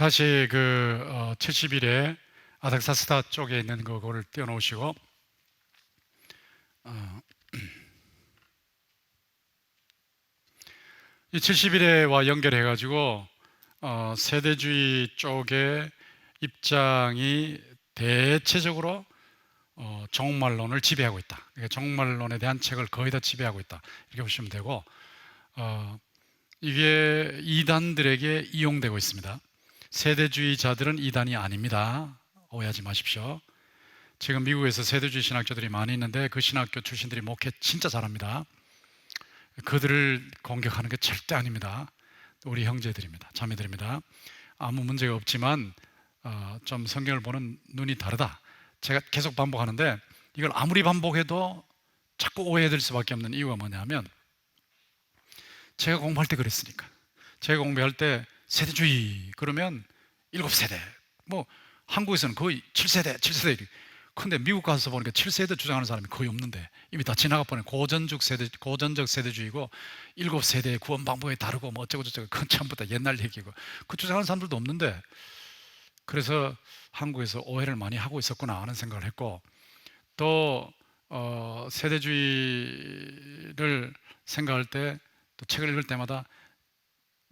다시 70일에 아닥사스다 쪽에 있는 그거를 띄워놓으시고, 이 70일에와 연결해가지고 세대주의 쪽의 입장이 대체적으로 종말론을 지배하고 있다. 그러니까 종말론에 대한 책을 거의 다 지배하고 있다. 이렇게 보시면 되고, 이게 이단들에게 이용되고 있습니다. 세대주의자들은 이단이 아닙니다. 오해하지 마십시오. 지금 미국에서 세대주의 신학자들이 많이 있는데 그 신학교 출신들이 목회 진짜 잘합니다. 그들을 공격하는 게 절대 아닙니다. 우리 형제들입니다. 자매들입니다. 아무 문제가 없지만 좀 성경을 보는 눈이 다르다. 제가 계속 반복하는데 이걸 아무리 반복해도 자꾸 오해될 수밖에 없는 이유가 뭐냐면, 제가 공부할 때 그랬으니까. 제가 공부할 때 세대주의 그러면 7세대, 뭐 한국에서는 거의 7세대 이렇게. 근데 미국 가서 보니까 7세대 주장하는 사람이 거의 없는데, 이미 다 지나가 버린 고전적 세대주의고 7세대의 구원 방법이 다르고 뭐 어쩌고 저쩌고, 그건 전부 다 옛날 얘기고 그 주장하는 사람들도 없는데, 그래서 한국에서 오해를 많이 하고 있었구나 하는 생각을 했고, 또 세대주의를 생각할 때, 또 책을 읽을 때마다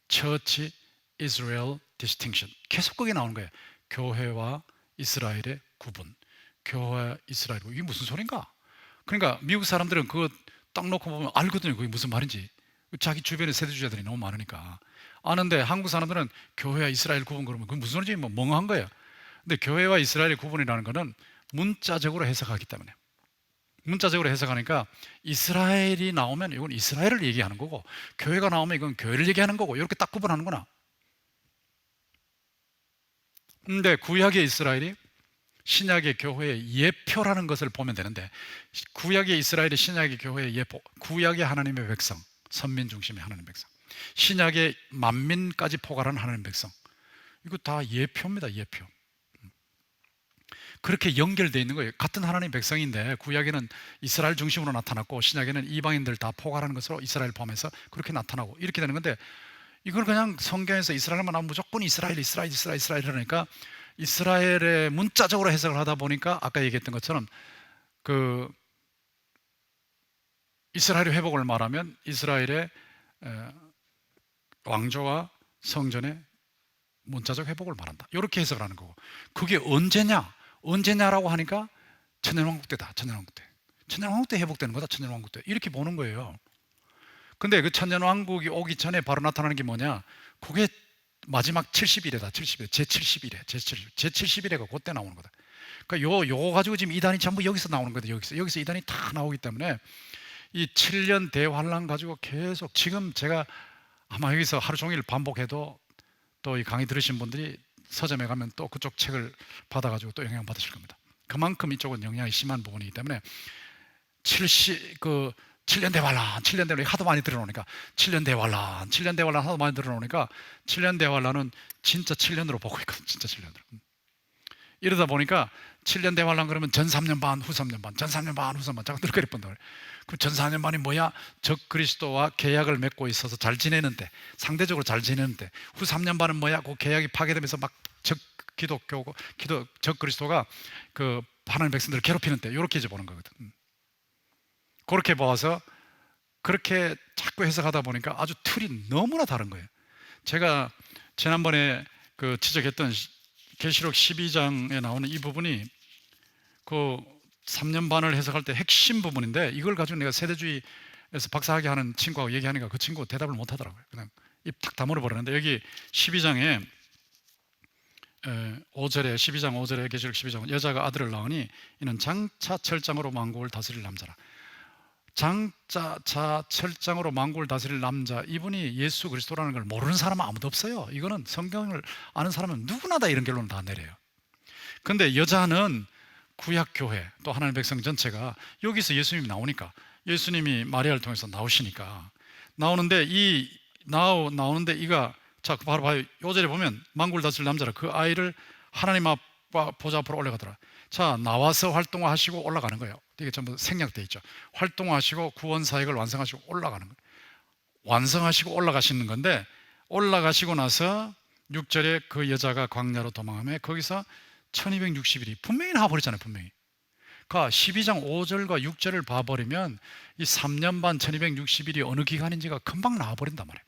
처치 이스라엘 디스팅션 계속 거기 나오는 거예요. 교회와 이스라엘의 구분, 교회와 이스라엘, 이게 무슨 소린가? 그러니까 미국 사람들은 그거 딱 놓고 보면 알거든요, 그게 무슨 말인지. 자기 주변에 세대주의자들이 너무 많으니까 아는데, 한국 사람들은 교회와 이스라엘 구분 그러면 그게 무슨 소리인지 뭐 멍한 거예요. 근데 교회와 이스라엘의 구분이라는 거는 문자적으로 해석하기 때문에, 문자적으로 해석하니까 이스라엘이 나오면 이건 이스라엘을 얘기하는 거고, 교회가 나오면 이건 교회를 얘기하는 거고, 이렇게 딱 구분하는구나. 근데 구약의 이스라엘이 신약의 교회의 예표라는 것을 보면 되는데, 구약의 이스라엘이 신약의 교회의 예표, 구약의 하나님의 백성, 선민 중심의 하나님의 백성, 신약의 만민까지 포괄한 하나님의 백성, 이거 다 예표입니다. 예표. 그렇게 연결되어 있는 거예요. 같은 하나님 백성인데 구약에는 이스라엘 중심으로 나타났고 신약에는 이방인들 다 포괄하는 것으로 이스라엘 포함해서 그렇게 나타나고 이렇게 되는 건데, 이걸 그냥 성경에서 이스라엘만 하면 무조건 이스라엘 그러니까 이스라엘의 문자적으로 해석을 하다 보니까 아까 얘기했던 것처럼 그 이스라엘의 회복을 말하면 이스라엘의 왕조와 성전의 문자적 회복을 말한다, 이렇게 해석을 하는 거고, 그게 언제냐라고 하니까 천년왕국 때다. 천년왕국 때 회복되는 거다. 천년왕국 때 이렇게 보는 거예요. 근데 그 천년왕국이 오기 전에 바로 나타나는 게 뭐냐, 그게 마지막 70일에다. 70일, 제70일에가 그때 나오는 거다. 그러니까 요거 가지고 지금 이단이 전부 여기서 나오는 거다. 여기서 이단이 다 나오기 때문에 이 7년 대환란 가지고 계속, 지금 제가 아마 여기서 하루 종일 반복해도 또 이 강의 들으신 분들이 서점에 가면 또 그쪽 책을 받아가지고 또 영향 받으실 겁니다. 그만큼 이쪽은 영향이 심한 부분이기 때문에 7년 대환란 하도 많이 들어놓으니까 7년 대환란 하도 많이 들어놓으니까 7년 대환란은 진짜 7년으로 보고 있거든. 진짜 7년으로. 이러다 보니까 7년 대환란 그러면 전 3년 반, 후 3년 반, 전 3년 반, 후 3년 반, 자꾸 늘거리 뻔다. 그럼 전 4년 반이 뭐야? 적 그리스도와 계약을 맺고 있어서 잘 지내는데, 상대적으로 잘 지내는데, 후 3년 반은 뭐야? 그 계약이 파괴되면서 막 적 그리스도가 그 하나님 백성들을 괴롭히는데, 이렇게 이제 보는 거거든. 그렇게 보아서 그렇게 자꾸 해석하다 보니까 아주 틀이 너무나 다른 거예요. 제가 지난번에 그 지적했던 계시록 12장에 나오는 이 부분이 그 3년 반을 해석할 때 핵심 부분인데, 이걸 가지고 내가 세대주의에서 박사학위 하는 친구하고 얘기하니까 그 친구 대답을 못 하더라고요. 그냥 입 탁 다물어 버렸는데, 여기 12장에 12장 5절에 계시록 12장은 여자가 아들을 낳으니 이는 장차 철장으로 만국을 다스릴 남자라. 장차 철장으로 만국을 다스릴 남자, 이분이 예수 그리스도라는 걸 모르는 사람은 아무도 없어요. 이거는 성경을 아는 사람은 누구나 다 이런 결론을 다 내려요. 근데 여자는 구약교회 또 하나님의 백성 전체가 여기서 예수님이 나오니까, 예수님이 마리아를 통해서 나오시니까 나오는데, 나오는데 이가, 자 바로 봐요. 요절에 보면 만국을 다스릴 남자라, 그 아이를 하나님 아빠 보좌 앞으로 올라가더라. 자, 나와서 활동하시고 올라가는 거예요. 이게 전부 생략되어 있죠. 활동하시고 구원 사역을 완성하시고 올라가는 거예요. 완성하시고 올라가시는 건데, 올라가시고 나서 6절에 그 여자가 광야로 도망하며 거기서 1260일이 분명히 나와버렸잖아요. 분명히. 그러니까 12장 5절과 6절을 봐버리면 이 3년 반 1260일이 어느 기간인지가 금방 나와버린단 말이에요.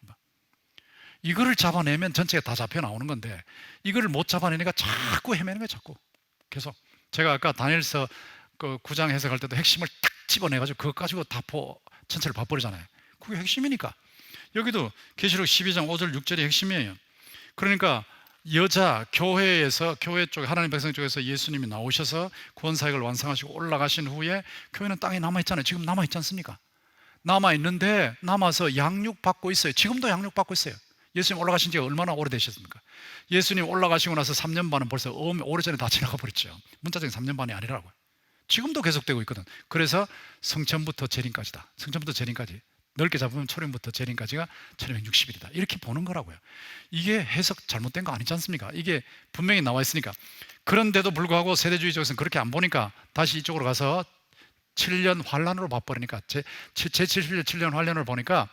이거를 잡아내면 전체가 다 잡혀 나오는 건데 이거를 못 잡아내니까 자꾸 헤매는 거예요. 자꾸 계속. 제가 아까 다니엘서 그 9장 해석할 때도 핵심을 딱 집어내가지고 그것 가지고 다 전체를 봐버리잖아요. 그게 핵심이니까. 여기도 계시록 12장 5절 6절이 핵심이에요. 그러니까 여자 교회에서, 교회 쪽 하나님 백성 쪽에서 예수님이 나오셔서 구원사역을 완성하시고 올라가신 후에 교회는 땅에 남아있잖아요. 지금 남아있지 않습니까? 남아있는데 남아서 양육받고 있어요. 지금도 양육받고 있어요. 예수님 올라가신 지가 얼마나 오래되셨습니까? 예수님 올라가시고 나서 3년 반은 벌써 오래전에 다 지나가 버렸죠. 문자적인 3년 반이 아니라고요. 지금도 계속되고 있거든. 그래서 성천부터 재림까지다. 성천부터 재림까지, 넓게 잡으면 초림부터 재림까지가 1260일이다. 이렇게 보는 거라고요. 이게 해석 잘못된 거 아니지 않습니까? 이게 분명히 나와 있으니까. 그런데도 불구하고 세대주의 쪽에서는 그렇게 안 보니까 다시 이쪽으로 가서 7년 환란으로 봐버리니까 제77년 7년 환란을 보니까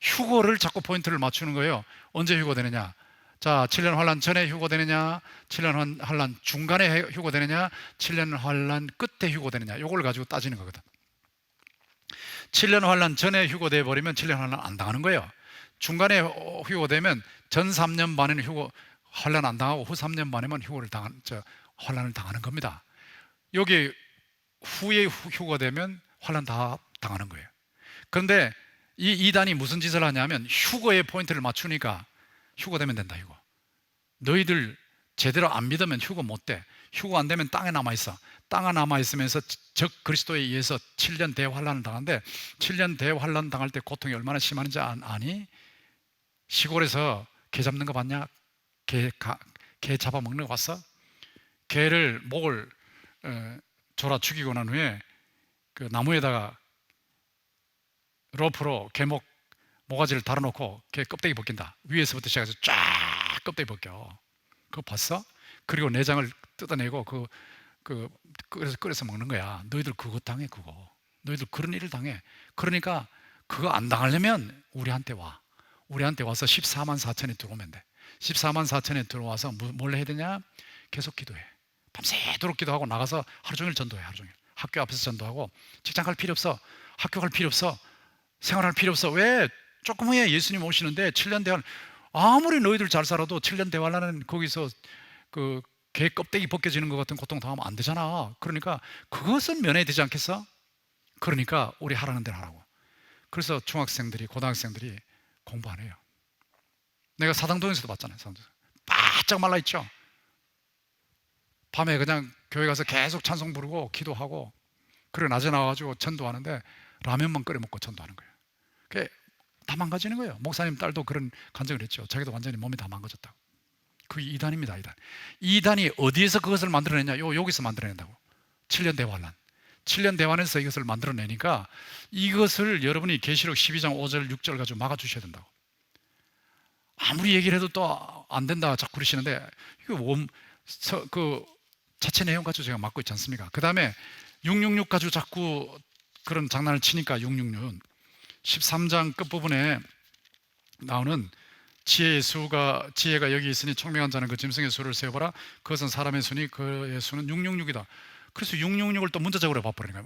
휴거를 자꾸 포인트를 맞추는 거예요. 언제 휴거되느냐? 자, 7년 환란 전에 휴거되느냐? 7년 환란 중간에 휴거되느냐? 7년 환란 끝에 휴거되느냐? 이걸 가지고 따지는 거거든. 7년 환란 전에 휴거돼 버리면 7년 환란 안 당하는 거예요. 중간에 휴거되면 전 3년 반에는 환란 안 당하고 후 3년 반에만 환란을 당하는 겁니다. 여기 후에 휴거되면 환란 다 당하는 거예요. 그런데 이 이단이 무슨 짓을 하냐면 휴거에 포인트를 맞추니까 휴거되면 된다. 이거 너희들 제대로 안 믿으면 휴거 못 돼. 휴거 안 되면 땅에 남아있어. 땅에 남아있으면서 적 그리스도에 의해서 7년 대환란을 당하는데 7년 대환란 당할 때 고통이 얼마나 심한지 아니? 시골에서 개 잡는 거 봤냐? 개 잡아먹는 거 봤어? 개를 목을 졸아 죽이고 난 후에 그 나무에다가 로프로 개목 모가지를 달아놓고 개 껍데기 벗긴다. 위에서부터 시작해서 쫙 껍데기 벗겨. 그거 봤어? 그리고 내장을 뜯어내고 끓여서 먹는 거야. 너희들 그거 당해. 그거 너희들 그런 일을 당해. 그러니까 그거 안 당하려면 우리한테 와. 우리한테 와서 14만 4천에 들어오면 돼. 14만 4천에 들어와서 뭘 해야 되냐? 계속 기도해. 밤새도록 기도하고 나가서 하루 종일 전도해. 하루 종일 학교 앞에서 전도하고. 직장 갈 필요 없어. 학교 갈 필요 없어. 생활할 필요 없어. 왜? 조금 후에 예수님 오시는데 7년 대환, 아무리 너희들 잘 살아도 7년 대환란은 거기서 그 개 껍데기 벗겨지는 것 같은 고통 당하면 안 되잖아. 그러니까 그것은 면해야 되지 않겠어? 그러니까 우리 하라는 대로 하라고. 그래서 중학생들이, 고등학생들이 공부 안 해요. 내가 사당동에서도 봤잖아요. 바짝 말라있죠. 밤에 그냥 교회 가서 계속 찬송 부르고 기도하고, 그리고 낮에 나와가지고 전도하는데 라면만 끓여 먹고 전도하는 거예요. 그게 다 망가지는 거예요. 목사님 딸도 그런 간증을 했죠. 자기도 완전히 몸이 다 망가졌다고. 그게 이단입니다. 이단이 어디에서 그것을 만들어내냐? 여기서 만들어낸다고. 7년 대환란. 7년 대환에서 이것을 만들어내니까 이것을 여러분이 계시록 12장 5절 6절 가지고 막아주셔야 된다고. 아무리 얘기를 해도 또 안 된다 자꾸 그러시는데, 그 자체 내용 가지고 제가 막고 있지 않습니까? 그 다음에 666 가지고 자꾸 그런 장난을 치니까 666은 13장 끝부분에 나오는 지혜가 여기 있으니 총명한 자는 그 짐승의 수를 세어보라. 그것은 사람의 수니 그의 수는 666이다. 그래서 666을 또 문자적으로 봐버리니까,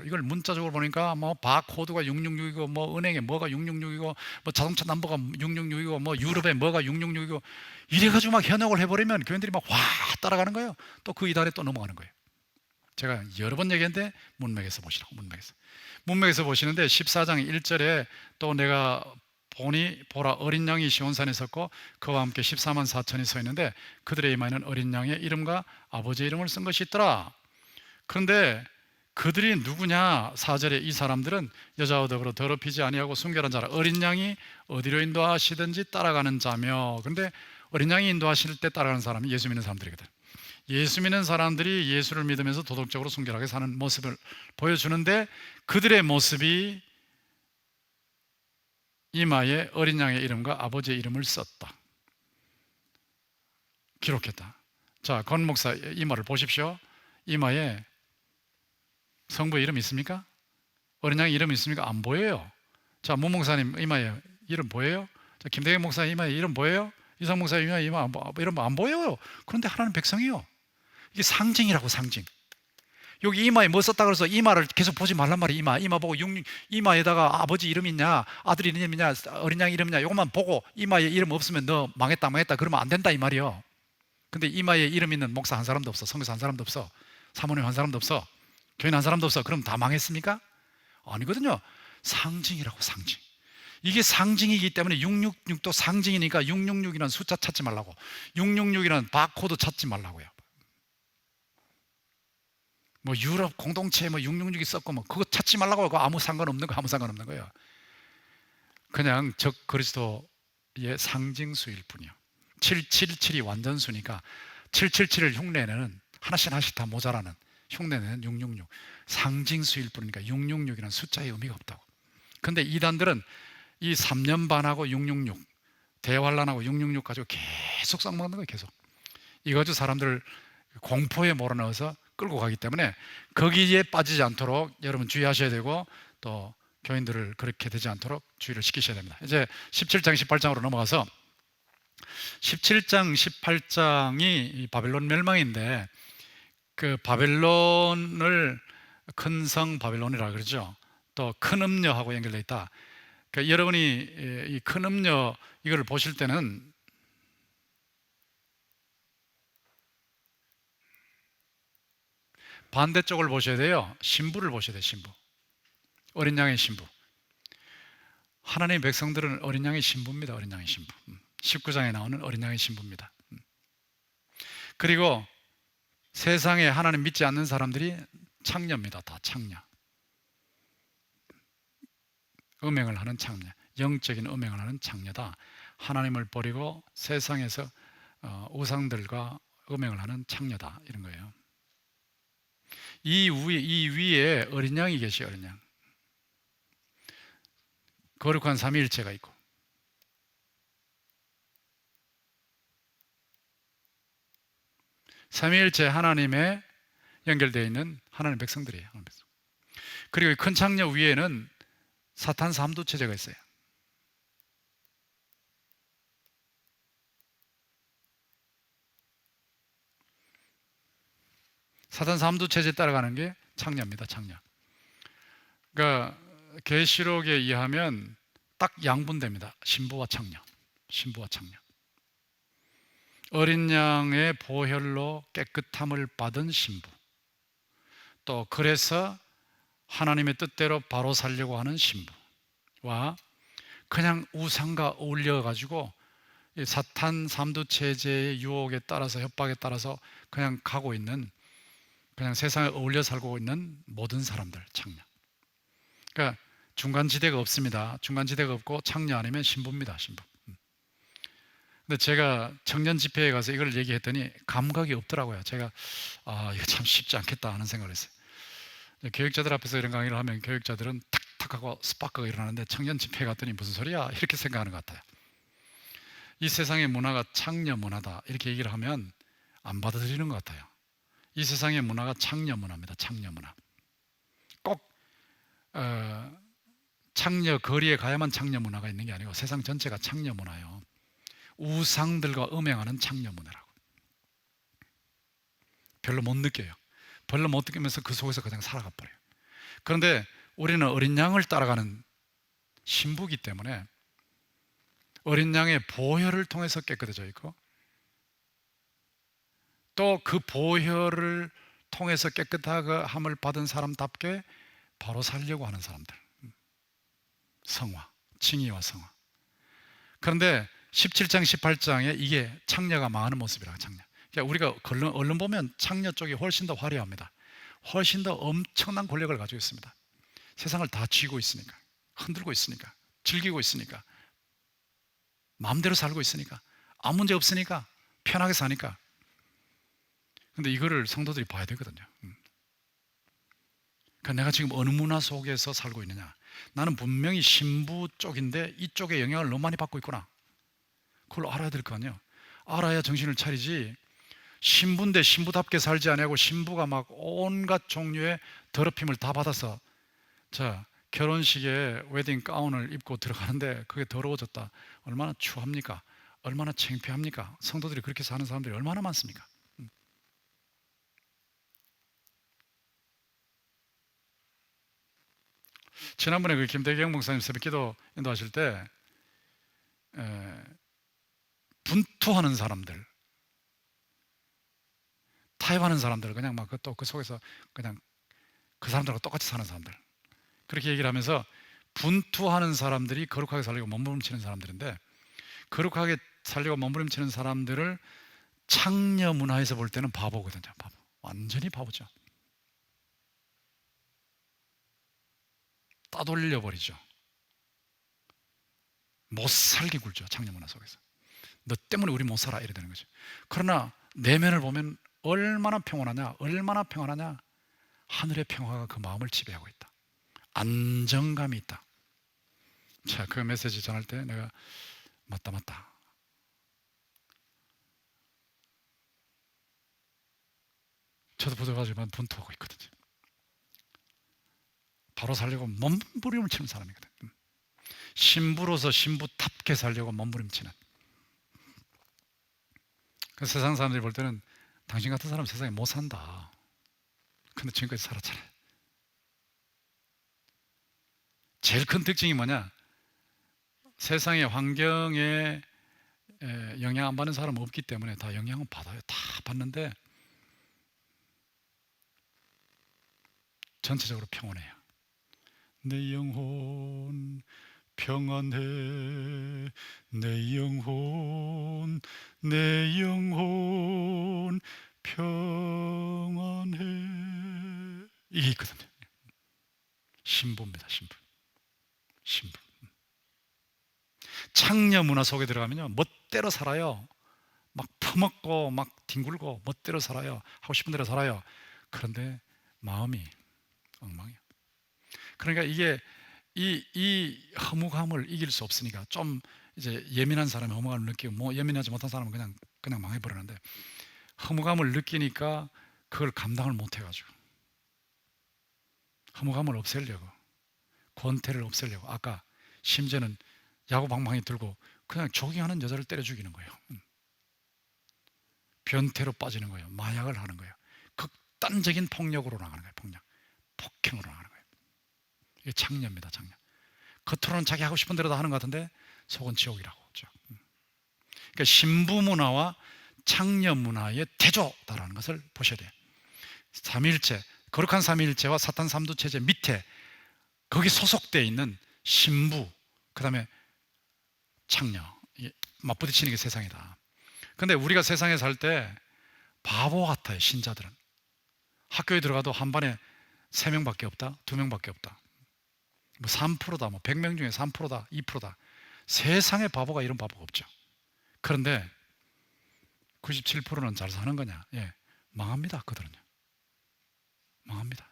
이걸 문자적으로 보니까 뭐 바코드가 666이고 뭐 은행에 뭐가 666이고 뭐 자동차 넘버가 666이고 뭐 유럽에 뭐가 666이고 이래가지고 막 현혹을 해버리면 교인들이 막 와 따라가는 거예요. 또 그 이달에 또 넘어가는 거예요. 제가 여러 번 얘기했는데 문맥에서 보시라고. 문맥에서 보시는데 14장 1절에 또 내가 보라 어린 양이 시온산에 섰고 그와 함께 14만 4천이 서 있는데 그들의 이마에는 어린 양의 이름과 아버지의 이름을 쓴 것이 있더라. 그런데 그들이 누구냐? 4절에 이 사람들은 여자와 더불어 더럽히지 아니하고 순결한 자라. 어린 양이 어디로 인도하시든지 따라가는 자며. 그런데 어린 양이 인도하실 때 따라가는 사람이 예수 믿는 사람들이거든. 예수 믿는 사람들이 예수를 믿으면서 도덕적으로 순결하게 사는 모습을 보여주는데 그들의 모습이 이마에 어린 양의 이름과 아버지의 이름을 썼다. 기록했다. 자, 권 목사 이마를 보십시오. 이마에 성부의 이름 있습니까? 어린 양의 이름 있습니까? 안 보여요. 자, 문 목사님 이마에 이름 보여요? 자, 김대경 목사 이마에 이름 보여요? 이상 목사님 이마 이런 거 안 보여요. 그런데 하나님 백성이요. 이게 상징이라고, 상징. 여기 이마에 뭐 썼다 그래서 이마를 계속 보지 말란 말이야. 이마 보고 이마에다가 아버지 이름 있냐, 아들 이름 있냐, 어린 양 이름 있냐, 이것만 보고 이마에 이름 없으면 너 망했다 그러면 안 된다 이 말이요. 근데 이마에 이름 있는 목사 한 사람도 없어, 선교사 한 사람도 없어, 사모님 한 사람도 없어, 교인 한 사람도 없어. 그럼 다 망했습니까? 아니거든요. 상징이라고, 상징. 이게 상징이기 때문에 666도 상징이니까 666이라는 숫자 찾지 말라고, 666이라는 바코드 찾지 말라고요. 뭐 유럽 공동체에 뭐 666이 썼고 뭐 그거 찾지 말라고. 그거 아무 상관없는 거예요. 그냥 적 그리스도의 상징수일 뿐이요. 777이 완전수니까 777을 흉내내는, 하나씩 다 모자라는 흉내내는 666 상징수일 뿐이니까 666이라는 숫자의 의미가 없다고. 근데 이단들은 이 3년 반하고 666 대환란하고 666 가지고 계속 썩먹는 거예요. 계속 이거 가지고 사람들을 공포에 몰아넣어서 끌고 가기 때문에 거기에 빠지지 않도록 여러분 주의하셔야 되고, 또 교인들을 그렇게 되지 않도록 주의를 시키셔야 됩니다. 이제 17장 18장으로 넘어가서 17장 18장이 바벨론 멸망인데, 그 바벨론을 큰 성 바벨론이라 그러죠. 또 큰 음녀하고 연결되어 있다. 그러니까 여러분이 이 큰 음녀 이걸 보실 때는 반대쪽을 보셔야 돼요. 신부를 보셔야 돼요. 신부. 어린 양의 신부. 하나님의 백성들은 어린 양의 신부입니다. 어린 양의 신부. 19장에 나오는 어린 양의 신부입니다. 그리고 세상에 하나님 믿지 않는 사람들이 창녀입니다. 다 창녀. 음행을 하는 창녀. 영적인 음행을 하는 창녀다. 하나님을 버리고 세상에서 우상들과 음행을 하는 창녀다. 이런 거예요. 이 위에 어린 양이 계시요. 어린 양. 거룩한 삼위일체가 있고, 삼위일체 하나님에 연결되어 있는 하나님 백성들이에요. 하나님 백성. 그리고 큰 창녀 위에는 사탄 삼두체제가 있어요. 사탄 삼두체제에 따라가는 게 창녀입니다. 창녀. 그러니까 계시록에 의하면 딱 양분됩니다. 신부와 창녀. 신부와 창녀. 어린 양의 보혈로 깨끗함을 받은 신부, 또 그래서 하나님의 뜻대로 바로 살려고 하는 신부와 그냥 우상과 어울려 가지고 사탄 삼두체제의 유혹에 따라서, 협박에 따라서 그냥 가고 있는, 그냥 세상에 어울려 살고 있는 모든 사람들, 창녀. 그러니까 중간지대가 없습니다. 중간지대가 없고 창녀 아니면 신부입니다. 신부. 근데 제가 청년 집회에 가서 이걸 얘기했더니 감각이 없더라고요. 제가 이거 참 쉽지 않겠다 하는 생각을 했어요. 교육자들 앞에서 이런 강의를 하면 교육자들은 탁탁하고 스파크가 일어나는데, 청년 집회에 갔더니 무슨 소리야 이렇게 생각하는 것 같아요. 이 세상의 문화가 창녀 문화다 이렇게 얘기를 하면 안 받아들이는 것 같아요. 이 세상의 문화가 창녀 문화입니다. 창녀 문화. 꼭 창녀 거리에 가야만 창녀 문화가 있는 게 아니고 세상 전체가 창녀 문화예요. 우상들과 음행하는 창녀 문화라고. 별로 못 느껴요. 별로 못 느끼면서 그 속에서 그냥 살아가 버려요. 그런데 우리는 어린 양을 따라가는 신부이기 때문에 어린 양의 보혈을 통해서 깨끗해져 있고, 또 그 보혈을 통해서 깨끗함을 받은 사람답게 바로 살려고 하는 사람들. 성화, 칭의와 성화. 그런데 17장 18장에 이게 창녀가 망하는 모습이라고. 창녀. 그러니까 우리가 얼른 보면 창녀 쪽이 훨씬 더 화려합니다. 훨씬 더 엄청난 권력을 가지고 있습니다. 세상을 다 쥐고 있으니까, 흔들고 있으니까, 즐기고 있으니까, 마음대로 살고 있으니까, 아무 문제 없으니까, 편하게 사니까. 근데 이거를 성도들이 봐야 되거든요. 그러니까 내가 지금 어느 문화 속에서 살고 있느냐. 나는 분명히 신부 쪽인데 이쪽에 영향을 너무 많이 받고 있구나. 그걸 알아야 될 거 아니에요. 알아야 정신을 차리지. 신부인데 신부답게 살지 않냐고 신부가 막 온갖 종류의 더럽힘을 다 받아서, 자, 결혼식에 웨딩 가운을 입고 들어가는데 그게 더러워졌다. 얼마나 추합니까? 얼마나 창피합니까? 성도들이 그렇게 사는 사람들이 얼마나 많습니까? 지난번에 그 김대경 목사님 새벽기도 인도하실 때 분투하는 사람들, 타협하는 사람들, 그냥 막 또 그 속에서 그냥 그 사람들하고 똑같이 사는 사람들, 그렇게 얘기를 하면서 분투하는 사람들이 거룩하게 살려고 몸부림치는 사람들인데, 거룩하게 살려고 몸부림치는 사람들을 창녀 문화에서 볼 때는 바보거든요. 바보. 완전히 바보죠. 따돌려 버리죠. 못 살게 굴죠. 창녀 문화 속에서. 너 때문에 우리 못 살아, 이래 되는 거죠. 그러나 내면을 보면 얼마나 평온하냐, 얼마나 평안하냐. 하늘의 평화가 그 마음을 지배하고 있다. 안정감이 있다. 자, 그 메시지 전할 때 내가 맞다. 저도 부족하지만 분투하고 있거든요. 바로 살려고 몸부림을 치는 사람이거든. 신부로서 신부답게 살려고 몸부림치는. 그 세상 사람들이 볼 때는 당신 같은 사람 세상에 못 산다. 근데 지금까지 살았잖아요. 제일 큰 특징이 뭐냐? 세상의 환경에 영향 안 받는 사람은 없기 때문에 다 영향은 받아요. 다 받는데 전체적으로 평온해요. 내 영혼 평안해, 내 영혼 평안해. 이게 있거든요. 신부입니다. 신부. 창녀 문화 속에 들어가면요, 멋대로 살아요. 막 퍼먹고 막 뒹굴고 멋대로 살아요. 하고 싶은 대로 살아요. 그런데 마음이 엉망이에요. 그러니까 이게 이 허무감을 이길 수 없으니까, 좀 이제 예민한 사람이 허무감을 느끼고, 뭐 예민하지 못한 사람은 그냥 망해버리는데, 허무감을 느끼니까 그걸 감당을 못 해가지고 허무감을 없애려고, 권태를 없애려고, 아까 심지어는 야구방망이 들고 그냥 조깅하는 여자를 때려 죽이는 거예요. 변태로 빠지는 거예요. 마약을 하는 거예요. 극단적인 폭력으로 나가는 거예요. 폭행으로 나가는 거예요. 이게 창녀입니다. 창녀. 겉으로는 자기 하고 싶은 대로 다 하는 것 같은데 속은 지옥이라고. 그러니까 신부 문화와 창녀 문화의 대조다라는 것을 보셔야 돼요. 삼위일체, 거룩한 삼위일체와 사탄 삼두체제 밑에 거기 소속되어 있는 신부, 그 다음에 창녀, 맞부딪히는 게 세상이다. 근데 우리가 세상에 살 때 바보 같아요. 신자들은 학교에 들어가도 한 반에 3명밖에 없다, 2명밖에 없다, 뭐 3%다, 뭐 100명 중에 3%다, 2%다. 세상에 바보가 이런 바보가 없죠. 그런데 97%는 잘 사는 거냐? 예, 망합니다. 그들은요, 망합니다.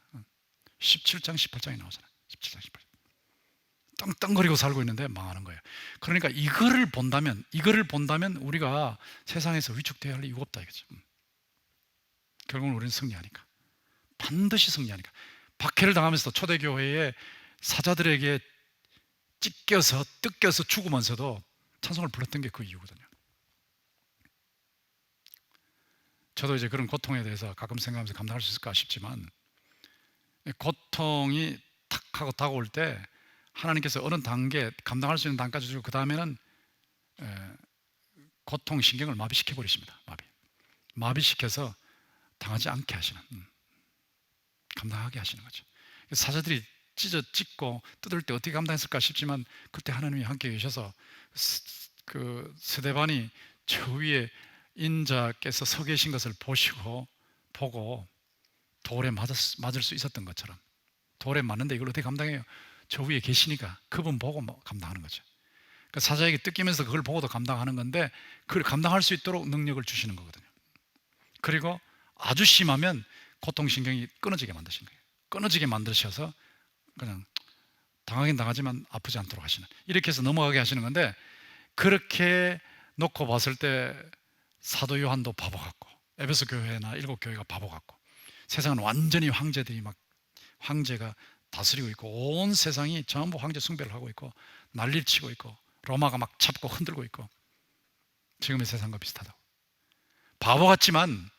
17장 18장에 나오잖아요. 17장 18장. 떵떵거리고 살고 있는데 망하는 거예요. 그러니까 이거를 본다면 우리가 세상에서 위축되어야 할 이유가 없다 이거죠. 결국은 우리는 승리하니까. 반드시 승리하니까. 박해를 당하면서도 초대교회의 사자들에게 뜯겨서 죽으면서도 찬송을 불렀던 게 그 이유거든요. 저도 이제 그런 고통에 대해서 가끔 생각하면서 감당할 수 있을까 싶지만, 고통이 탁 하고 다가올 때 하나님께서 어느 단계, 감당할 수 있는 단계까지 주고 그 다음에는 고통 신경을 마비시켜 버리십니다. 마비시켜서 당하지 않게 하시는, 감당하게 하시는 거죠. 사자들이 찢고 뜯을 때 어떻게 감당했을까 싶지만, 그때 하나님이 함께 계셔서 그 스데반이 저 위에 인자께서 서 계신 것을 보고 돌에 맞을 수 있었던 것처럼, 돌에 맞는데 이걸 어떻게 감당해요? 저 위에 계시니까 그분 보고 감당하는 거죠. 그러니까 사자에게 뜯기면서 그걸 보고도 감당하는 건데, 그걸 감당할 수 있도록 능력을 주시는 거거든요. 그리고 아주 심하면 고통신경이 끊어지게 만드신 거예요. 끊어지게 만드셔서 그냥 당하긴 당하지만 아프지 않도록 하시는, 이렇게 해서 넘어가게 하시는 건데, 그렇게 놓고 봤을 때 사도 요한도 바보 같고, 에베소 교회나 7교회가 바보 같고, 세상은 완전히 황제가 다스리고 있고, 온 세상이 전부 황제 숭배를 하고 있고 난리를 치고 있고, 로마가 막 잡고 흔들고 있고, 지금의 세상과 비슷하다고. 바보 같지만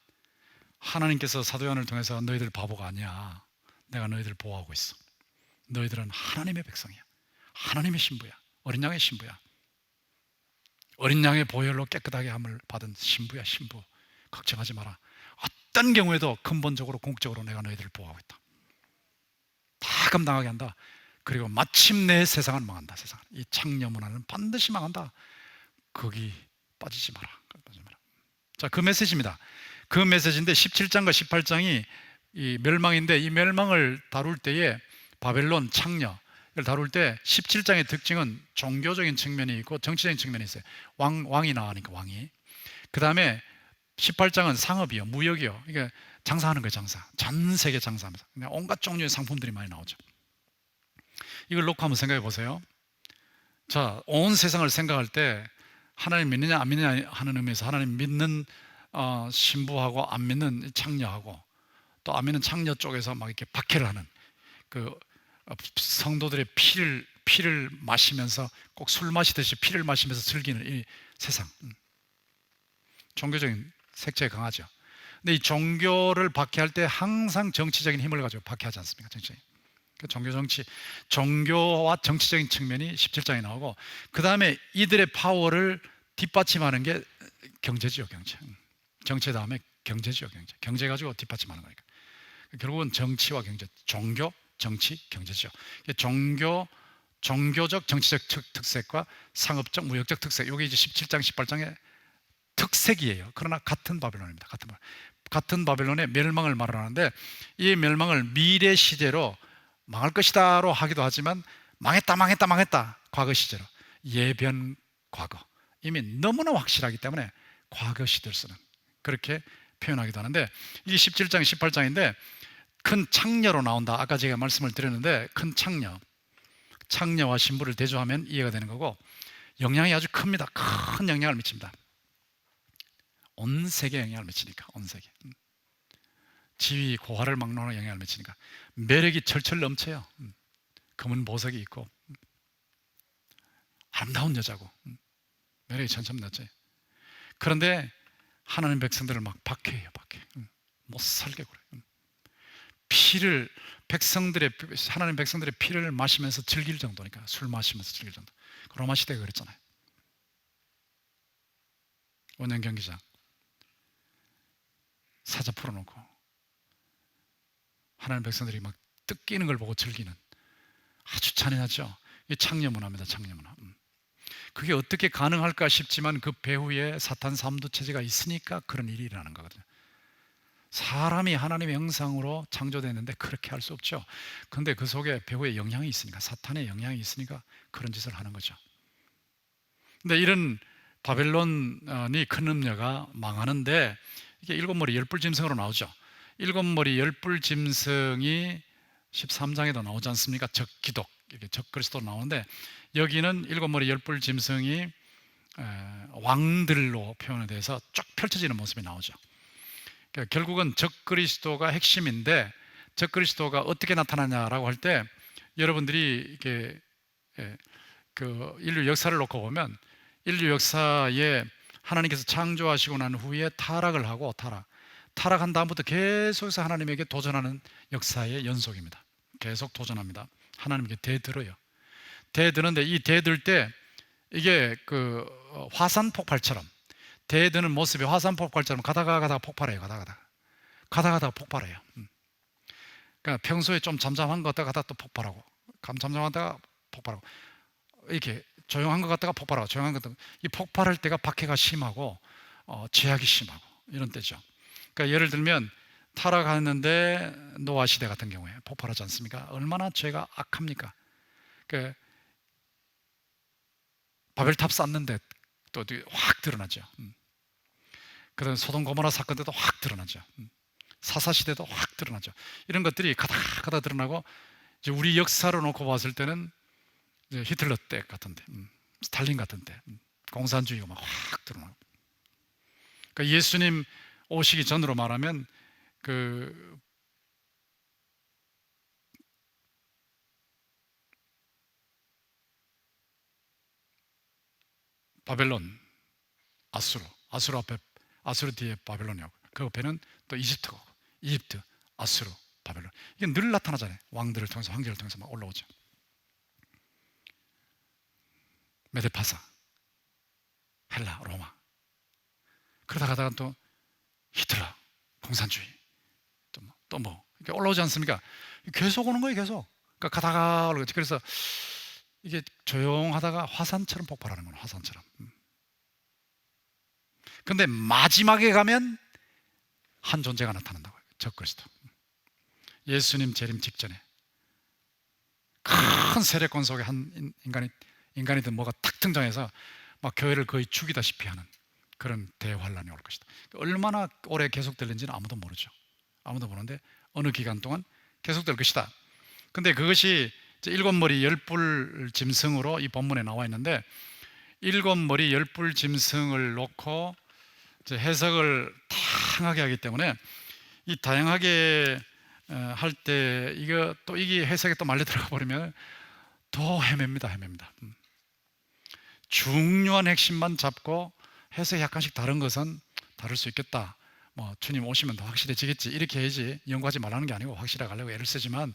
하나님께서 사도 요한을 통해서 너희들 바보가 아니야, 내가 너희들 보호하고 있어, 너희들은 하나님의 백성이야, 하나님의 신부야, 어린 양의 신부야, 어린 양의 보혈로 깨끗하게 함을 받은 신부야, 신부. 걱정하지 마라. 어떤 경우에도 근본적으로 궁극적으로 내가 너희들을 보호하고 있다. 다 감당하게 한다. 그리고 마침내 세상은 망한다. 세상은, 이 창녀 문화는 반드시 망한다. 거기 빠지지 마라. 빠지지 마라. 자, 그 메시지입니다. 그 메시지인데 17장과 18장이 이 멸망인데, 이 멸망을 다룰 때에 바벨론 창녀를 다룰 때 17장의 특징은 종교적인 측면이 있고 정치적인 측면이 있어요. 왕이 나가니까, 왕이. 그 다음에 18장은 상업이요, 무역이요. 이게 장사하는 거예요, 장사. 전 세계 장사하면서 온갖 종류의 상품들이 많이 나오죠. 이걸 놓고 한번 생각해 보세요. 자, 온 세상을 생각할 때 하나님 믿느냐 안 믿느냐 하는 의미에서 하나님 믿는 신부하고 안 믿는 창녀하고, 또 안 믿는 창녀 쪽에서 막 이렇게 박해를 하는 그 성도들의 피를 마시면서, 꼭 술 마시듯이 피를 마시면서 즐기는 이 세상, 종교적인 색채가 강하죠. 근데 이 종교를 박해할 때 항상 정치적인 힘을 가지고 박해하지 않습니까? 정치적인. 종교와 정치적인 측면이 17장에 나오고, 그 다음에 이들의 파워를 뒷받침하는 게 경제지요, 경제. 정치 다음에 경제지요, 경제. 경제 가지고 뒷받침하는 거니까. 결국은 정치와 경제, 종교, 정치, 경제죠. 종교적 정치적 특색과 상업적 무역적 특색, 이게 이제 17장, 18장의 특색이에요. 그러나 같은 바벨론입니다. 같은 바벨론의 멸망을 말하는데, 이 멸망을 미래 시제로 망할 것이다로 하기도 하지만, 망했다 과거 시제로, 예변 과거, 이미 너무나 확실하기 때문에 과거 시대를 쓰는, 그렇게 표현하기도 하는데, 이게 17장 18장인데 큰 창녀로 나온다. 아까 제가 말씀을 드렸는데, 큰 창녀와 신부를 대조하면 이해가 되는 거고, 영향이 아주 큽니다. 큰 영향을 미칩니다. 온 세계에 영향을 미치니까, 온 세계. 지위 고하를 막론하는 영향을 미치니까 매력이 철철 넘쳐요. 검은 보석이 있고 아름다운 여자고 매력이 천천 넘쳐요. 그런데 하나님 백성들을 막 박해해요. 못 살게 그래요. 하나님 백성들의 피를 마시면서 즐길 정도니까, 술 마시면서 즐길 정도. 로마 시대가 그랬잖아요. 원년 경기장 사자 풀어놓고 하나님 백성들이 막 뜯기는 걸 보고 즐기는, 아주 잔인하죠. 이게 창녀 문화입니다. 창녀 문화. 그게 어떻게 가능할까 싶지만, 그 배후에 사탄 삼두체제가 있으니까 그런 일이 일어나는 거거든요. 사람이 하나님의 형상으로 창조됐는데 그렇게 할 수 없죠. 그런데 그 속에 배후에 영향이 있으니까, 사탄의 영향이 있으니까 그런 짓을 하는 거죠. 근데 이런 바벨론이 큰 음녀가 망하는데, 이게 일곱 머리 열불 짐승으로 나오죠. 일곱 머리 열불 짐승이 13장에도 나오지 않습니까? 적기독, 이렇게 적그리스도 나오는데, 여기는 일곱 머리 열불 짐승이 왕들로 표현이 돼서 쫙 펼쳐지는 모습이 나오죠. 그러니까 결국은 적그리스도가 핵심인데, 적그리스도가 어떻게 나타나냐라고 할 때, 여러분들이 이렇게 그 인류 역사를 놓고 보면, 인류 역사에 하나님께서 창조하시고 난 후에 타락을 하고, 타락한 다음부터 계속해서 하나님에게 도전하는 역사의 연속입니다. 계속 도전합니다. 하나님께 대들어요. 대드는데, 이 대들 때 이게 그 화산 폭발처럼, 대드는 모습이 화산 폭발처럼 가다가 폭발해요. 가다가 폭발해요. 그러니까 평소에 좀 잠잠한 것 같다가 또 폭발하고, 잠잠하다가 폭발하고, 이렇게 조용한 것 같다가 폭발하고, 조용한 것 같다가, 이 폭발할 때가 박해가 심하고 죄악이 심하고 이런 때죠. 그러니까 예를 들면 타락하는데 노아 시대 같은 경우에 폭발하지 않습니까? 얼마나 죄가 악합니까? 그러니까 바벨탑 쌓는데 또 확 드러나죠. 그다음 소돔 고모라 사건 때도 확 드러나죠. 사사 시대도 확 드러나죠. 이런 것들이 가다 드러나고, 이제 우리 역사로 놓고 봤을 때는 이제 히틀러 때 같은데, 스탈린 같은 때, 공산주의가 막 확 드러나고. 그러니까 예수님 오시기 전으로 말하면, 그 바벨론, 아수르 앞에, 아수르 뒤에 바벨론이고, 그 옆에는 또 이집트고, 이집트, 아수르, 바벨론. 이게 늘 나타나잖아요. 왕들을 통해서, 황제를 통해서 막 올라오죠. 메데파사, 헬라, 로마. 그러다 가다가 또 히틀러, 공산주의, 또 뭐, 이렇게 올라오지 않습니까? 계속 오는 거예요, 계속. 그러니까 가다가 올라오지. 그래서 이게 조용하다가 화산처럼 폭발하는 거예요, 화산처럼. 근데 마지막에 가면 한 존재가 나타난다고요. 적그리스도. 예수님 재림 직전에 큰 세력권 속에 한 인간이든 뭐가 탁 등장해서 막 교회를 거의 죽이다시피 하는 그런 대환란이 올 것이다. 얼마나 오래 계속될는지는 아무도 모르죠. 아무도 모르는데 어느 기간 동안 계속될 것이다. 근데 그것이 일곱 머리 열뿔 짐승으로 이 본문에 나와 있는데, 일곱 머리 열뿔 짐승을 놓고 해석을 다양하게 하기 때문에 이 다양하게 할 때 이거 또 이게 해석에 또 말려 들어가 버리면 더 헤맵니다. 중요한 핵심만 잡고 해석이 약간씩 다른 것은 다를 수 있겠다. 뭐 주님 오시면 더 확실해지겠지, 이렇게 해야지. 연구하지 말라는 게 아니고 확실하게 하려고 애를 쓰지만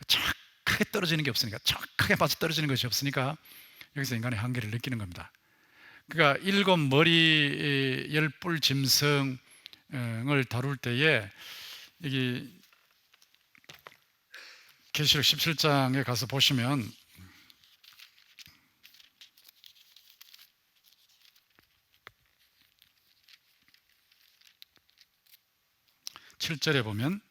정확하게 떨어지는 게 없으니까, 정확하게 맞아 떨어지는 것이 없으니까 여기서 인간의 한계를 느끼는 겁니다. 그러니까 일곱 머리 열뿔 짐승을 다룰 때에 여기 계시록 17장에 가서 보시면 7절에 보면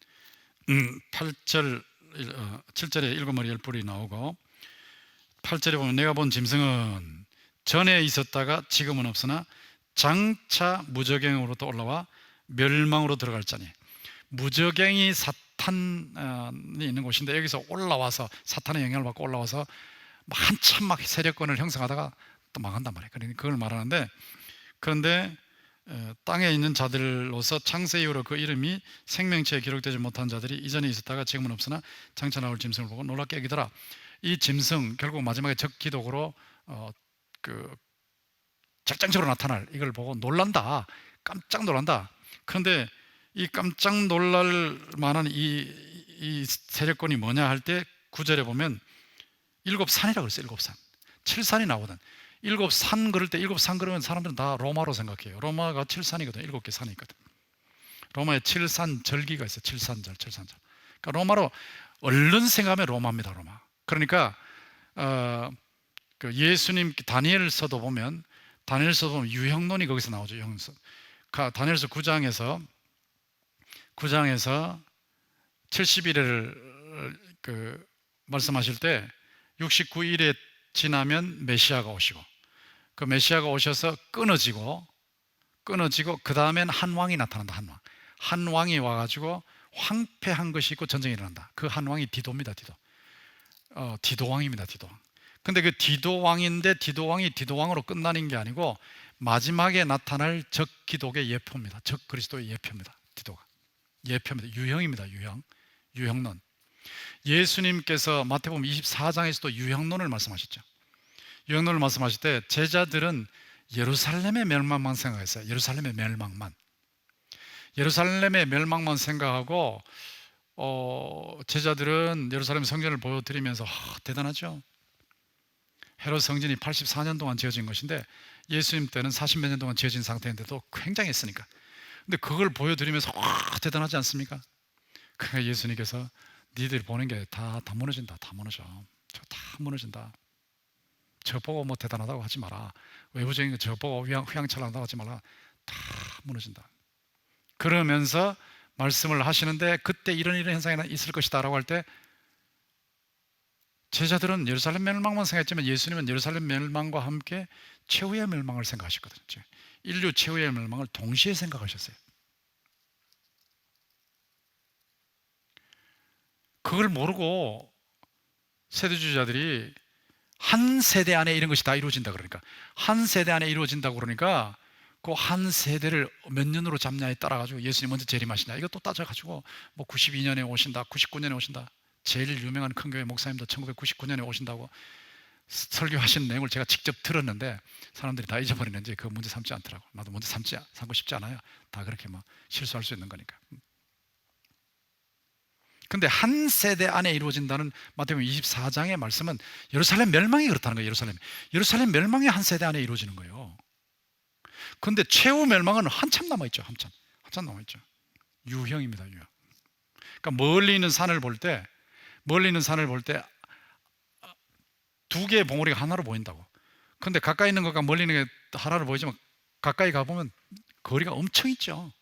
7절에 일곱 머리 열뿔이 나오고, 8절에 보면 내가 본 짐승은 전에 있었다가 지금은 없으나 장차 무저갱으로부터 올라와 멸망으로 들어갈 자니. 무저갱이 사탄이 있는 곳인데, 여기서 올라와서 사탄의 영향을 받고 올라와서 한참 막 세력권을 형성하다가 또 망한단 말이에요. 그러니까 그걸 말하는데, 그런데 땅에 있는 자들로서 창세 이후로 그 이름이 생명체에 기록되지 못한 자들이 이전에 있었다가 지금은 없으나 장차 나올 짐승을 보고 놀랍게 여기더라. 이 짐승 결국 마지막에 적기독으로 절정적으로 나타날 이걸 보고 놀란다, 깜짝 놀란다. 그런데 이 깜짝 놀랄 만한 이 세력권이 뭐냐 할 때 9절에 보면 일곱 산이라고 그랬어요. 일곱 산, 7산이 나오거든. 일곱 산 그럴 때, 일곱 산 그러면 사람들은 다 로마로 생각해요. 로마가 7산이거든. 일곱 개 산이 있거든. 로마에 7산 절기가 있어요. 7산절. 그러니까 로마로 얼른 생각하면 로마입니다. 로마. 그러니까 그 예수님 다니엘서도 보면 유형론이 거기서 나오죠. 유형론. 다니엘서 9장에서 70일을 말씀하실 때 69일에 지나면 메시아가 오시고, 그 메시아가 오셔서 끊어지고 그 다음엔 한 왕이 나타난다. 한 왕이 와가지고 황폐한 것이 있고 전쟁이 일어난다. 그 한 왕이 디도입니다. 디도왕입니다. 디도왕. 근데 그 디도왕인데 디도왕이 디도왕으로 끝나는 게 아니고 마지막에 나타날 적기독의 예표입니다. 적그리스도의 예표입니다. 디도가 예표입니다. 유형입니다. 유형론. 예수님께서 마태복음 24장에서도 유형론을 말씀하셨죠. 유형론을 말씀하실 때 제자들은 예루살렘의 멸망만 생각했어요. 예루살렘의 멸망만 생각하고 제자들은 예루살렘 성전을 보여드리면서 대단하죠. 헤롯 성전이 84년 동안 지어진 것인데 예수님 때는 40몇 년 동안 지어진 상태인데도 굉장했으니까. 근데 그걸 보여드리면서 대단하지 않습니까? 그러니까 예수님께서 니들 보는 게 다 무너진다. 다 무너진다. 저 보고 뭐 대단하다고 하지 마라. 외부적인 거 저 보고 휘황찬란하다고 하지 마라. 다 무너진다. 그러면서 말씀을 하시는데, 그때 이런 현상이 있을 것이다 라고 할 때 제자들은 예루살렘 멸망만 생각했지만 예수님은 예루살렘 멸망과 함께 최후의 멸망을 생각하셨거든요. 인류 최후의 멸망을 동시에 생각하셨어요. 그걸 모르고 세대주의자들이 한 세대 안에 이런 것이 다 이루어진다 그러니까, 한 세대 안에 이루어진다고 그러니까 그 한 세대를 몇 년으로 잡냐에 따라 가지고 예수님 먼저 재림하시냐 이것도 따져가지고 뭐 92년에 오신다, 99년에 오신다. 제일 유명한 큰 교회 목사님도 1999년에 오신다고 설교하시는 내용을 제가 직접 들었는데 사람들이 다 잊어버리는지 그 문제 삼지 않더라고. 나도 문제 삼고 싶지 않아요. 다 그렇게 막 실수할 수 있는 거니까. 근데 한 세대 안에 이루어진다는 마태복음 24장의 말씀은 예루살렘 멸망이 그렇다는 거예요. 예루살렘 멸망이 한 세대 안에 이루어지는 거예요. 근데 최후 멸망은 한참 남아있죠. 한참 남아있죠. 유형입니다. 유형. 그러니까 멀리 있는 산을 볼 때 두 개의 봉우리가 하나로 보인다고. 근데 가까이 있는 것과 멀리 있는 게 하나로 보이지만 가까이 가보면 거리가 엄청 있죠.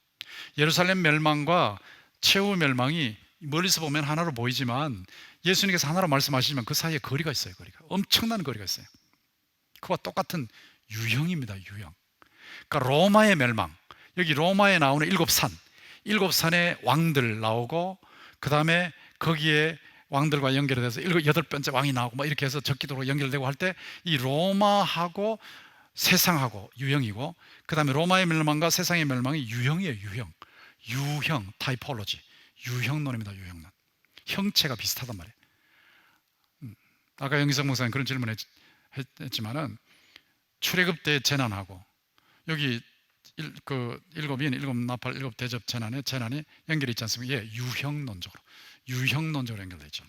예루살렘 멸망과 최후 멸망이 멀리서 보면 하나로 보이지만 예수님께서 하나로 말씀하시지만 그 사이에 거리가 있어요. 엄청난 거리가 있어요. 그와 똑같은 유형입니다. 유형. 그러니까 로마의 멸망, 여기 로마에 나오는 일곱 산의 왕들 나오고, 그 다음에 거기에 왕들과 연결이 돼서 여덟 번째 왕이 나오고 뭐 이렇게 해서 적기도로 연결되고 할 때 이 로마하고 세상하고 유형이고, 그 다음에 로마의 멸망과 세상의 멸망이 유형이에요. 유형 타이폴로지, 유형론입니다. 유형론. 형체가 비슷하단 말이에요. 아까 영기성 목사님 그런 질문을 했지만은 출애굽 때 재난하고 여기 일곱 나팔, 일곱 대접 재난이 연결이 있지 않습니까? 예, 유형론적으로 연결되어 있죠.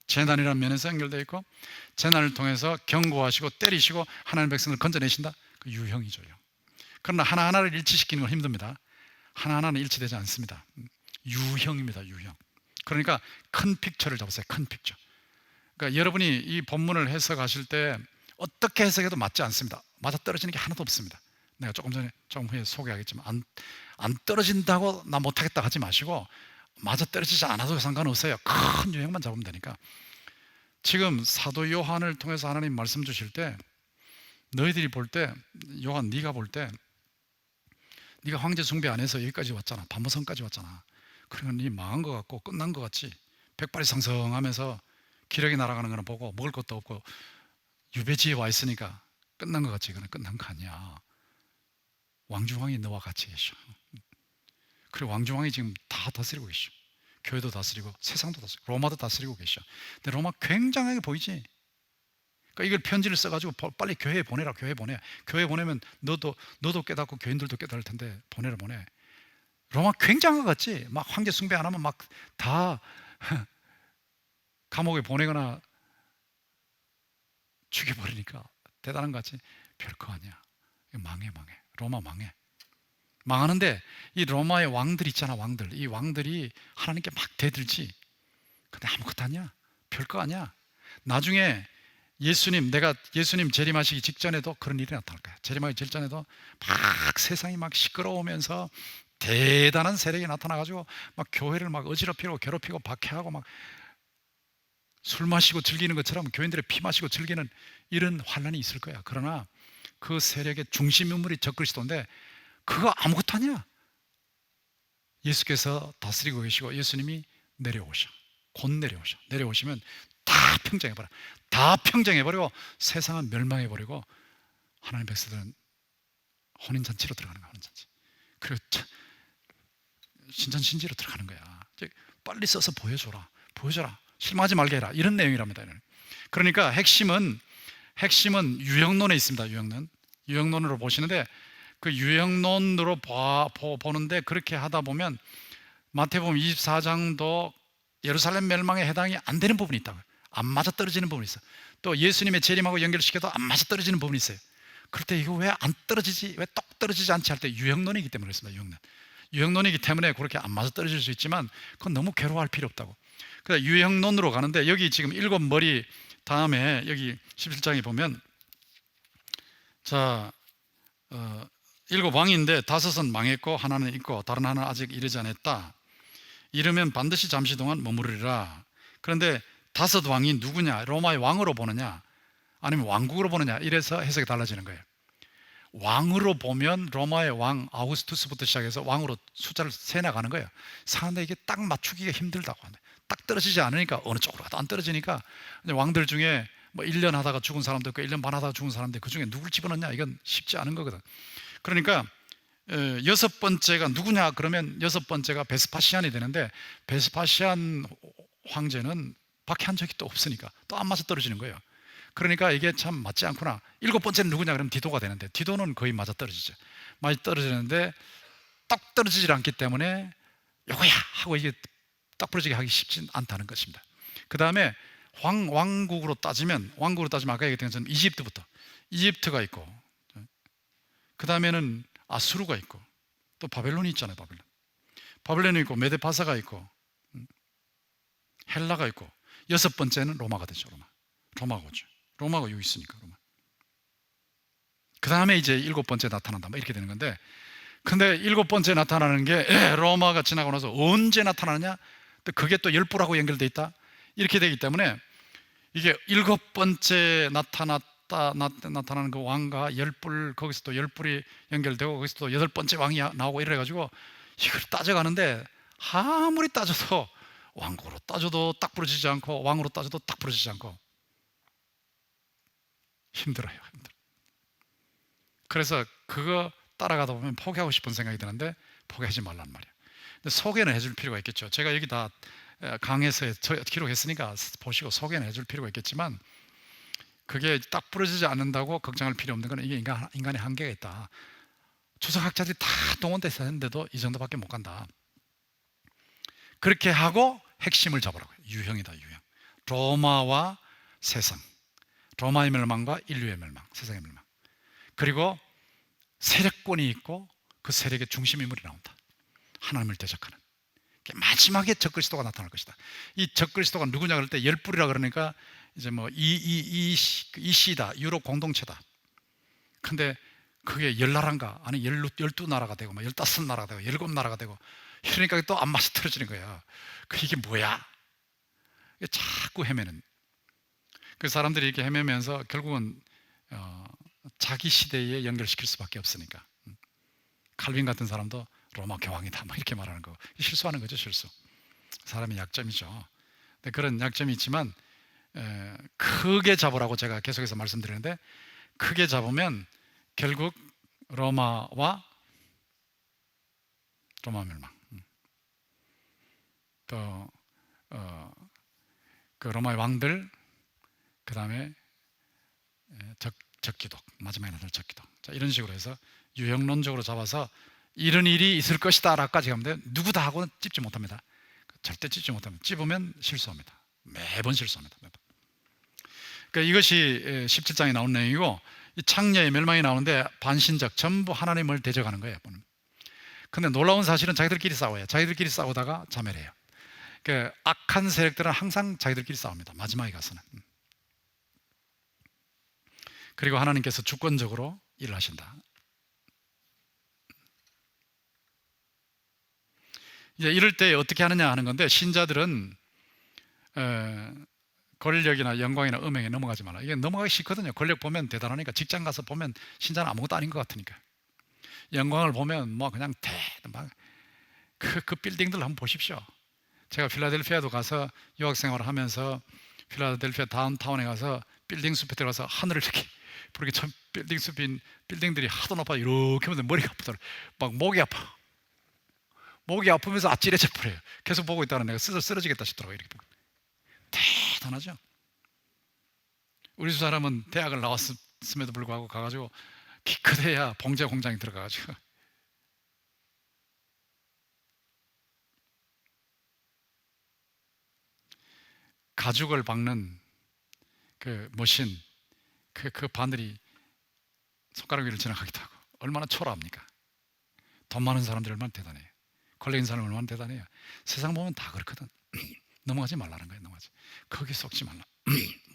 재난이라는 면에서 연결되어 있고, 재난을 통해서 경고하시고 때리시고 하나님의 백성을 건져내신다. 그 유형이죠. 그러나 하나하나를 일치시키는 건 힘듭니다. 하나하나는 일치되지 않습니다. 유형입니다. 유형. 그러니까 큰 픽처를 잡으세요. 큰 픽처. 그러니까 여러분이 이 본문을 해석하실 때 어떻게 해석해도 맞지 않습니다. 맞아 떨어지는 게 하나도 없습니다. 내가 조금 후에 소개하겠지만 안 떨어진다고 나 못하겠다 하지 마시고 맞아 떨어지지 않아도 상관없어요. 큰 유형만 잡으면 되니까. 지금 사도 요한을 통해서 하나님 말씀 주실 때 너희들이 볼 때, 요한 네가 볼 때 네가 황제 숭배 안 해서 여기까지 왔잖아. 반모성까지 왔잖아. 그러면 네 망한 것 같고 끝난 것 같지. 백발이 상성하면서 기력이 날아가는 거는 보고 먹을 것도 없고 유배지에 와 있으니까 끝난 것 같지. 그건 끝난 거 아니야. 왕중왕이 너와 같이 계셔. 그리고 왕중왕이 지금 다 다스리고 계셔. 교회도 다스리고 세상도 다스리고 로마도 다스리고 계셔. 근데 로마 굉장하게 보이지. 그러니까 이걸 편지를 써가지고 빨리 교회에 보내라. 교회에 보내면 너도 깨닫고 교인들도 깨달을 텐데 보내. 로마 굉장한 것 같지. 막 황제 숭배 안 하면 막 다 감옥에 보내거나 죽여버리니까 대단한 것 같지. 별거 아니야. 망해. 로마 망하는데 이 로마의 왕들 있잖아. 이 왕들이 하나님께 막 대들지. 근데 아무것도 아니야. 별거 아니야. 나중에 내가 예수님 재림하시기 직전에도 그런 일이 나타날 거야. 재림하기 직전에도 막 세상이 막 시끄러우면서 대단한 세력이 나타나가지고 막 교회를 막 어지럽히고 괴롭히고 박해하고 막 술 마시고 즐기는 것처럼 교인들의 피 마시고 즐기는 이런 환란이 있을 거야. 그러나 그 세력의 중심 인물이 적그리스도인데 그거 아무것도 아니야. 예수께서 다스리고 계시고 예수님이 곧 내려오시면 다 평정해버리고 세상은 멸망해버리고 하나님 백성들은 혼인잔치로 들어가는 거야. 혼인잔치. 그리고 신전신지로 들어가는 거야. 빨리 써서 보여줘라. 실망하지 말게 해라. 이런 내용이랍니다. 그러니까 핵심은 유형론에 있습니다. 유형론으로 보시는데 그 유형론으로 보는데 그렇게 하다 보면 마태복음 24장도 예루살렘 멸망에 해당이 안 되는 부분이 있다고요. 안 맞아 떨어지는 부분이 있어요. 또 예수님의 재림하고 연결시켜도 안 맞아 떨어지는 부분이 있어요. 그럴 때 이거 왜 안 떨어지지? 왜 똑 떨어지지 않지? 할 때 유형론이기 때문에 그렇습니다. 유형론이기 때문에 그렇게 안 맞아 떨어질 수 있지만 그건 너무 괴로워할 필요 없다고. 그래서 유형론으로 가는데 여기 지금 일곱 머리 다음에 여기 17장에 보면 일곱 왕인데 다섯은 망했고 하나는 있고 다른 하나는 아직 이르지 않았다. 이르면 반드시 잠시 동안 머무르리라. 그런데 다섯 왕이 누구냐? 로마의 왕으로 보느냐? 아니면 왕국으로 보느냐? 이래서 해석이 달라지는 거예요. 왕으로 보면 로마의 왕 아우구스투스부터 시작해서 왕으로 숫자를 세나가는 거예요. 사는데 이게 딱 맞추기가 힘들다고 하네. 딱 떨어지지 않으니까 어느 쪽으로 가도 안 떨어지니까 왕들 중에 뭐 1년 하다가 죽은 사람도 있고 1년 반 하다가 죽은 사람도 있고 그 중에 누굴 집어넣냐? 이건 쉽지 않은 거거든. 그러니까 여섯 번째가 누구냐? 그러면 여섯 번째가 베스파시안이 되는데 베스파시안 황제는 박해한 적이 또 없으니까 또 안 맞아 떨어지는 거예요. 그러니까 이게 참 맞지 않구나. 일곱 번째는 누구냐 그러면 디도가 되는데, 디도는 거의 맞아떨어지죠. 맞아떨어지는데 딱 떨어지질 않기 때문에 요거야 하고 이게 딱 부러지게 하기 쉽지 않다는 것입니다. 그 다음에 왕국으로 따지면 아까 얘기했던 것처럼 이집트가 있고, 그 다음에는 아수르가 있고, 또 바벨론이 있잖아요. 바벨론이 있고, 메데파사가 있고, 헬라가 있고, 여섯 번째는 로마가 되죠. 로마가 오죠. 로마가 여기 있으니까. 그 다음에 이제 일곱 번째 나타난다, 뭐 이렇게 되는 건데, 근데 일곱 번째 나타나는 게 로마가 지나고 나서 언제 나타나느냐? 또 그게 또 열불하고 연결되어 있다, 이렇게 되기 때문에 이게 일곱 번째 나타나는 그 왕과 열불, 거기서 또 열불이 연결되고, 거기서 또 여덟 번째 왕이 나오고 이래가지고 이걸 따져가는데, 아무리 따져도 왕국으로 따져도 딱 부러지지 않고, 왕으로 따져도 딱 부러지지 않고 힘들어요. 그래서 그거 따라가다 보면 포기하고 싶은 생각이 드는데 포기하지 말란 말이에요. 근데 소개는 해줄 필요가 있겠죠. 제가 여기 다 강해서 기록했으니까 보시고 소개는 해줄 필요가 있겠지만, 그게 딱 부러지지 않는다고 걱정할 필요 없는 건 이게 인간의 한계가 있다. 주석학자들이 다 동원돼서 했는데도 이 정도밖에 못 간다. 그렇게 하고 핵심을 잡으라고요. 유형이다, 유형. 로마와 세상, 로마의 멸망과 인류의 멸망, 세상의 멸망. 그리고 세력권이 있고 그 세력의 중심 인물이 나온다. 하나님을 대적하는. 마지막에 적그리스도가 나타날 것이다. 이 적그리스도가 누구냐 그럴 때 열불이라 그러니까 이제 뭐 이시다, 유럽 공동체다. 근데 그게 10나라인가, 아니 12나라가 되고, 15나라가 되고, 7나라가 되고, 그러니까 또 안 맞아 떨어지는 거야. 이게 뭐야? 자꾸 헤매는. 그 사람들이 이렇게 헤매면서 결국은 자기 시대에 연결시킬 수밖에 없으니까. 칼빈 같은 사람도 로마 교황이다, 막 이렇게 말하는 거. 실수하는 거죠, 실수. 사람의 약점이죠. 근데 그런 약점이 있지만 크게 잡으라고 제가 계속해서 말씀드리는데, 크게 잡으면 결국 로마 멸망, 또 그 로마의 왕들, 그 다음에 적기독, 마지막에 나타날 적기독. 자, 이런 식으로 해서 유형론적으로 잡아서 이런 일이 있을 것이다 라까지 가면 돼요. 누구 다 하고는 찝지 못합니다. 절대 찝지 못합니다. 찝으면 실수합니다. 매번 실수합니다. 매번. 그러니까 이것이 17장에 나온 내용이고, 이 창녀의 멸망이 나오는데 반신적, 전부 하나님을 대적하는 거예요. 근데 놀라운 사실은 자기들끼리 싸워요. 자기들끼리 싸우다가 자멸해요. 그러니까 악한 세력들은 항상 자기들끼리 싸웁니다. 마지막에 가서는. 그리고 하나님께서 주권적으로 일을 하신다. 이제 이럴 때 어떻게 하느냐 하는 건데, 신자들은 권력이나 영광이나 음행에 넘어가지 마라. 이게 넘어가기 싫거든요. 권력 보면 대단하니까. 직장 가서 보면 신자는 아무것도 아닌 것 같으니까. 영광을 보면 뭐 그냥 그 빌딩들 한번 보십시오. 제가 필라델피아도 가서 유학생활을 하면서 필라델피아 다운타운에 가서 빌딩 숲에 들어가서 하늘을 이렇게 부르게, 전 빌딩 숲인 빌딩들이 하도 높아 이렇게 보면 머리가 아프더라고요. 막 목이 아프면서 아찔해져 버려요. 계속 보고 있다가 내가 쓰러지겠다 싶더라고요. 이렇게 보고. 대단하죠. 우리 두 사람은 대학을 나왔음에도 불구하고 가가지고 기껏해야 봉제 공장에 들어가가지고 가죽을 박는 그 머신, 그 바늘이 손가락 위를 지나가기도 하고, 얼마나 초라합니까? 돈 많은 사람들이 얼마나 대단해요. 권력 있는 사람이 얼마나 대단해요. 세상 보면 다 그렇거든. 넘어가지 말라는 거예요. 거기 속지 말라.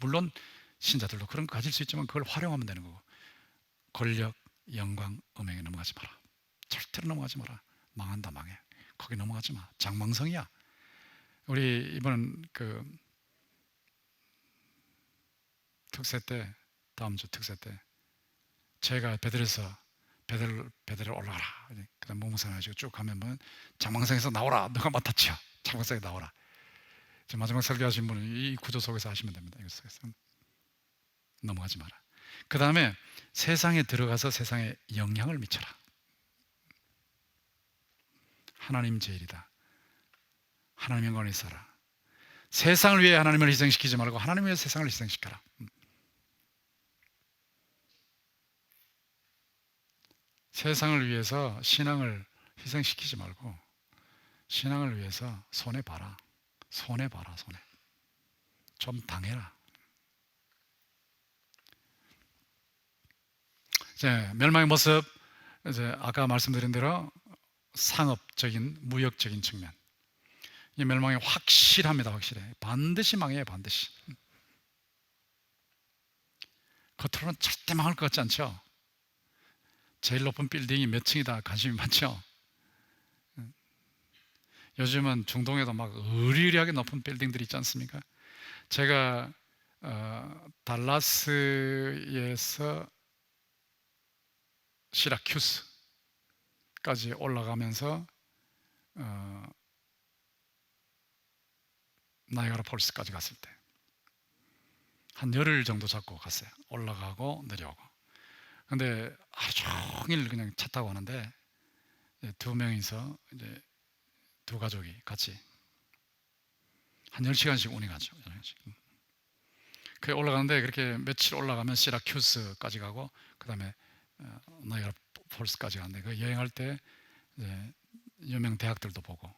물론 신자들도 그런 거 가질 수 있지만 그걸 활용하면 되는 거고, 권력, 영광, 음행에 넘어가지 마라. 절대로 넘어가지 마라. 망한다, 망해. 거기 넘어가지 마. 장망성이야. 우리 이번 그 특세 때, 다음 주 특세 때 제가 베들에서 베들에 올라가라. 그다음 무무산하시고 쭉 가면 뭐 장망성에서 나오라. 너가 맡았지. 장망성에 나오라. 마지막 설교하신 분은 이 구조 속에서 하시면 됩니다. 이 속에서 넘어가지 마라. 그 다음에 세상에 들어가서 세상에 영향을 미쳐라. 하나님 제일이다. 하나님 영광을 살아. 세상을 위해 하나님을 희생시키지 말고 하나님을 위해 세상을 희생시켜라. 세상을 위해서 신앙을 희생시키지 말고 신앙을 위해서 손해봐라. 손해봐라. 손해. 좀 당해라. 이제 멸망의 모습, 이제 아까 말씀드린 대로 상업적인, 무역적인 측면. 이 멸망이 확실합니다. 확실해. 반드시 망해요. 반드시. 겉으로는 절대 망할 것 같지 않죠? 제일 높은 빌딩이 몇 층이다 관심이 많죠? 요즘은 중동에도 막 으리으리하게 높은 빌딩들이 있지 않습니까? 제가 달라스에서 시라큐스까지 올라가면서 나이아가라 폴스까지 갔을 때 한 열흘 정도 잡고 갔어요. 올라가고 내려오고. 근데 하루 종일 그냥 차 타고 가는데 두 명이서 이제 두 가족이 같이 한 10시간씩 운이 가죠. 그래 올라가는데 그렇게 며칠 올라가면 시라큐스까지 가고 그 다음에 나이아가라 폴스까지 가는데 그 여행할 때 이제 유명 대학들도 보고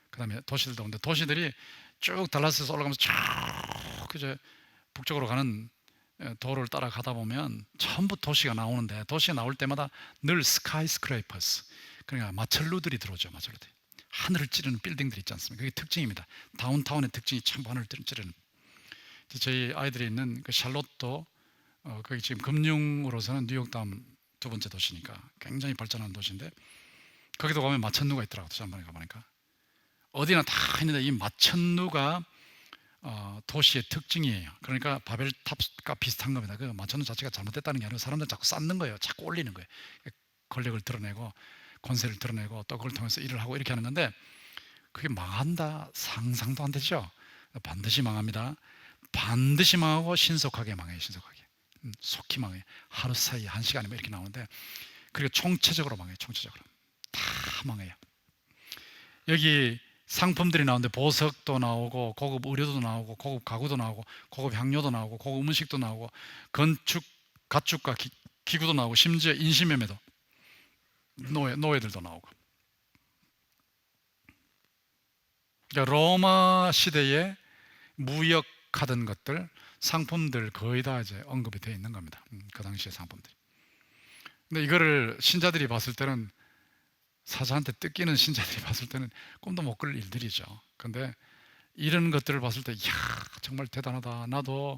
그 다음에 도시들도 오는데 도시들이 쭉 달라스에서 올라가면서 쭉 이제 북쪽으로 가는 도로를 따라가다 보면 전부 도시가 나오는데 도시가 나올 때마다 늘 스카이스크레이퍼스, 그러니까 마철루들이 들어오죠. 마철루들. 하늘을 찌르는 빌딩들이 있지 않습니까? 그게 특징입니다. 다운타운의 특징이 참 하늘을 찌르는. 저희 아이들이 있는 그 샬롯도 거기 지금 금융으로서는 뉴욕 다음 두 번째 도시니까 굉장히 발전한 도시인데 거기도 가면 마천루가 있더라고요. 지난번에 가보니까 어디나 다 있는데 이 마천루가 도시의 특징이에요. 그러니까 바벨탑과 비슷한 겁니다. 그 마천루 자체가 잘못됐다는 게 아니라 사람들 자꾸 쌓는 거예요. 자꾸 올리는 거예요. 권력을 드러내고 권세를 드러내고 또 그걸 통해서 일을 하고 이렇게 하는 건데 그게 망한다 상상도 안 되죠. 반드시 망합니다. 반드시 망하고 신속하게 망해요. 신속하게. 속히 망해요. 하루 사이 1시간이면 이렇게 나오는데 그리고 총체적으로 망해요. 총체적으로 다 망해요. 여기 상품들이 나오는데 보석도 나오고 고급 의류도 나오고 고급 가구도 나오고 고급 향료도 나오고 고급 음식도 나오고 건축 가축과 기구도 나오고 심지어 인신매매도 노예들도 나오고. 그러니까 로마 시대에 무역하던 것들 상품들 거의 다 이제 언급이 되어 있는 겁니다. 그 당시의 상품들이. 근데 이거를 신자들이 봤을 때는 사자한테 뜯기는 신자들이 봤을 때는 꿈도 못 꿀 일들이죠. 근데 이런 것들을 봤을 때, 이야, 정말 대단하다. 나도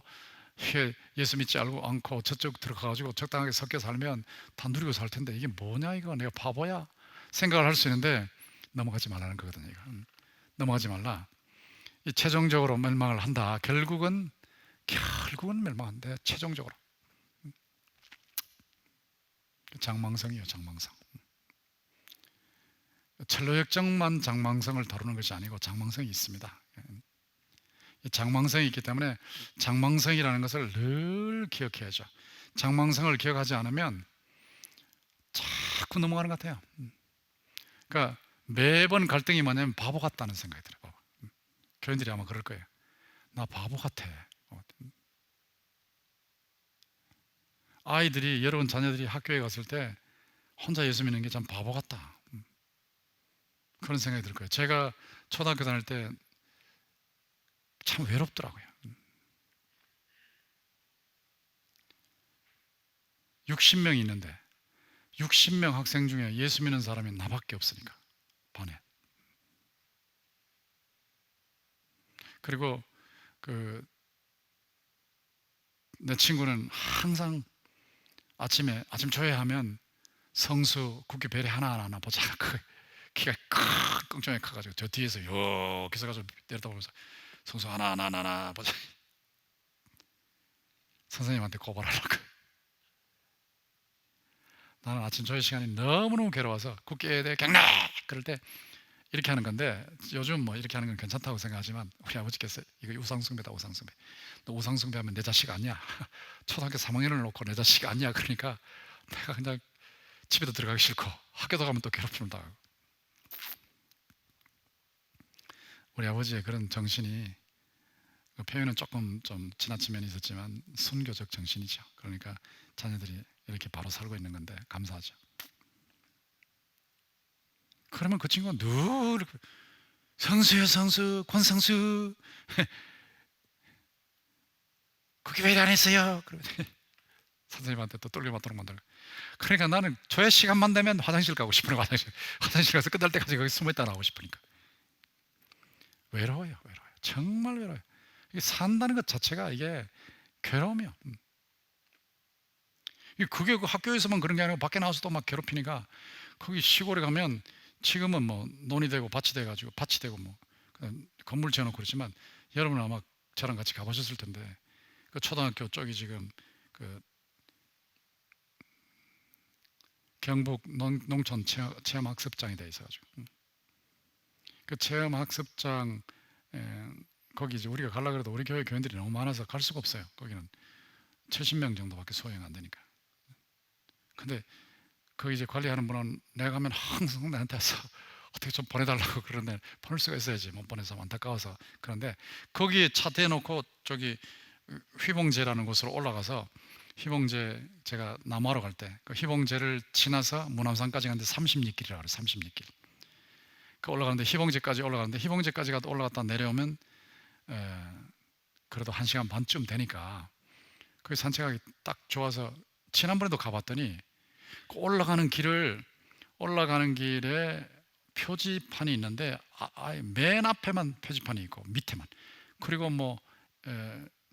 예수 믿지 않고 저쪽 들어가가지고 적당하게 섞여 살면 단둘이고 살 텐데 이게 뭐냐 이거 내가 바보야 생각을 할 수 있는데 넘어가지 말라는 거거든요. 이거. 넘어가지 말라. 이 최종적으로 멸망을 한다. 결국은 멸망한대. 최종적으로. 장망성이에요. 장망성. 첼로역정만 장망성을 다루는 것이 아니고 장망성이 있습니다. 장망성이 있기 때문에 장망성이라는 것을 늘 기억해야죠. 장망성을 기억하지 않으면 자꾸 넘어가는 것 같아요. 그러니까 매번 갈등이 뭐냐면 바보 같다는 생각이 들어요. 교인들이 아마 그럴 거예요. 나 바보 같아. 아이들이 여러분 자녀들이 학교에 갔을 때 혼자 예수 믿는 게 참 바보 같다. 그런 생각이 들 거예요. 제가 초등학교 다닐 때 참 외롭더라고요. 60명이 있는데 60명 학생 중에 예수 믿는 사람이 나밖에 없으니까 반에. 그리고 내 친구는 항상 아침 조회하면 성수 국기 배례 하나 보자. 키가 끙쩡하게 커가지고 저 뒤에서 이렇게 서가지고 내려다보면서 성수 하나 보자. 선생님한테 고발하려고. 나는 아침 조회 시간이 너무너무 괴로워서 국기에 대해 경례! 그럴 때 이렇게 하는 건데 요즘 뭐 이렇게 하는 건 괜찮다고 생각하지만 우리 아버지께서 이거 우상숭배다 우상숭배. 너 우상숭배하면 내 자식 아니야. 초등학교 3학년을 놓고 내 자식 아니야. 그러니까 내가 그냥 집에도 들어가기 싫고 학교도 가면 또 괴롭힘을 당하고. 우리 아버지의 그런 정신이 그 표현은 조금 좀 지나친 면이 있었지만 순교적 정신이죠. 그러니까 자녀들이 이렇게 바로 살고 있는 건데 감사하죠. 그러면 그 친구가 늘 성수요 성수 권성수 그게 왜 안 했어요? 그러면 선생님한테 또 뚫려맞도록 만들고. 그러니까 나는 저의 시간만 되면 화장실 가고 싶어요. 화장실 가서 끝날 때까지 거기 숨어있다 나오고 싶으니까. 외로워요. 정말 외로워요. 이게 산다는 것 자체가 이게 괴로움이요. 그게 그 학교에서만 그런 게 아니고 밖에 나와서도 막 괴롭히니까. 거기 시골에 가면 지금은 뭐 논이 되고 밭이 돼가지고 밭이 되고 뭐 건물 지어놓고 그렇지만, 여러분 아마 저랑 같이 가보셨을 텐데 그 초등학교 쪽이 지금 그 경북 농촌 체험학습장이 돼 있어가지고, 그 체험학습장 거기 이제 우리가 가려고 해도 우리 교회 교인들이 너무 많아서 갈 수가 없어요. 거기는 70명 정도밖에 소용 안 되니까. 근데 그 이제 관리하는 분은 내가 가면 항상 나한테 와서 어떻게 좀 보내달라고 그러는데, 보낼 수가 있어야지 못 보내서 안타까워서. 그런데 거기에 차 대놓고 저기 휘봉제라는 곳으로 올라가서, 휘봉제 제가 나무하러 갈 때 그 휘봉제를 지나서 무남산까지 가는데 30리길이라고 그래요. 30리길. 그 올라가는데 휘봉제까지 올라가는데, 휘봉제까지 올라갔다 내려오면 그래도 1시간 반쯤 되니까 거기 산책하기 딱 좋아서 지난번에도 가봤더니 그 올라가는 길에 표지판이 있는데 아예 맨 앞에만 표지판이 있고 밑에만, 그리고 뭐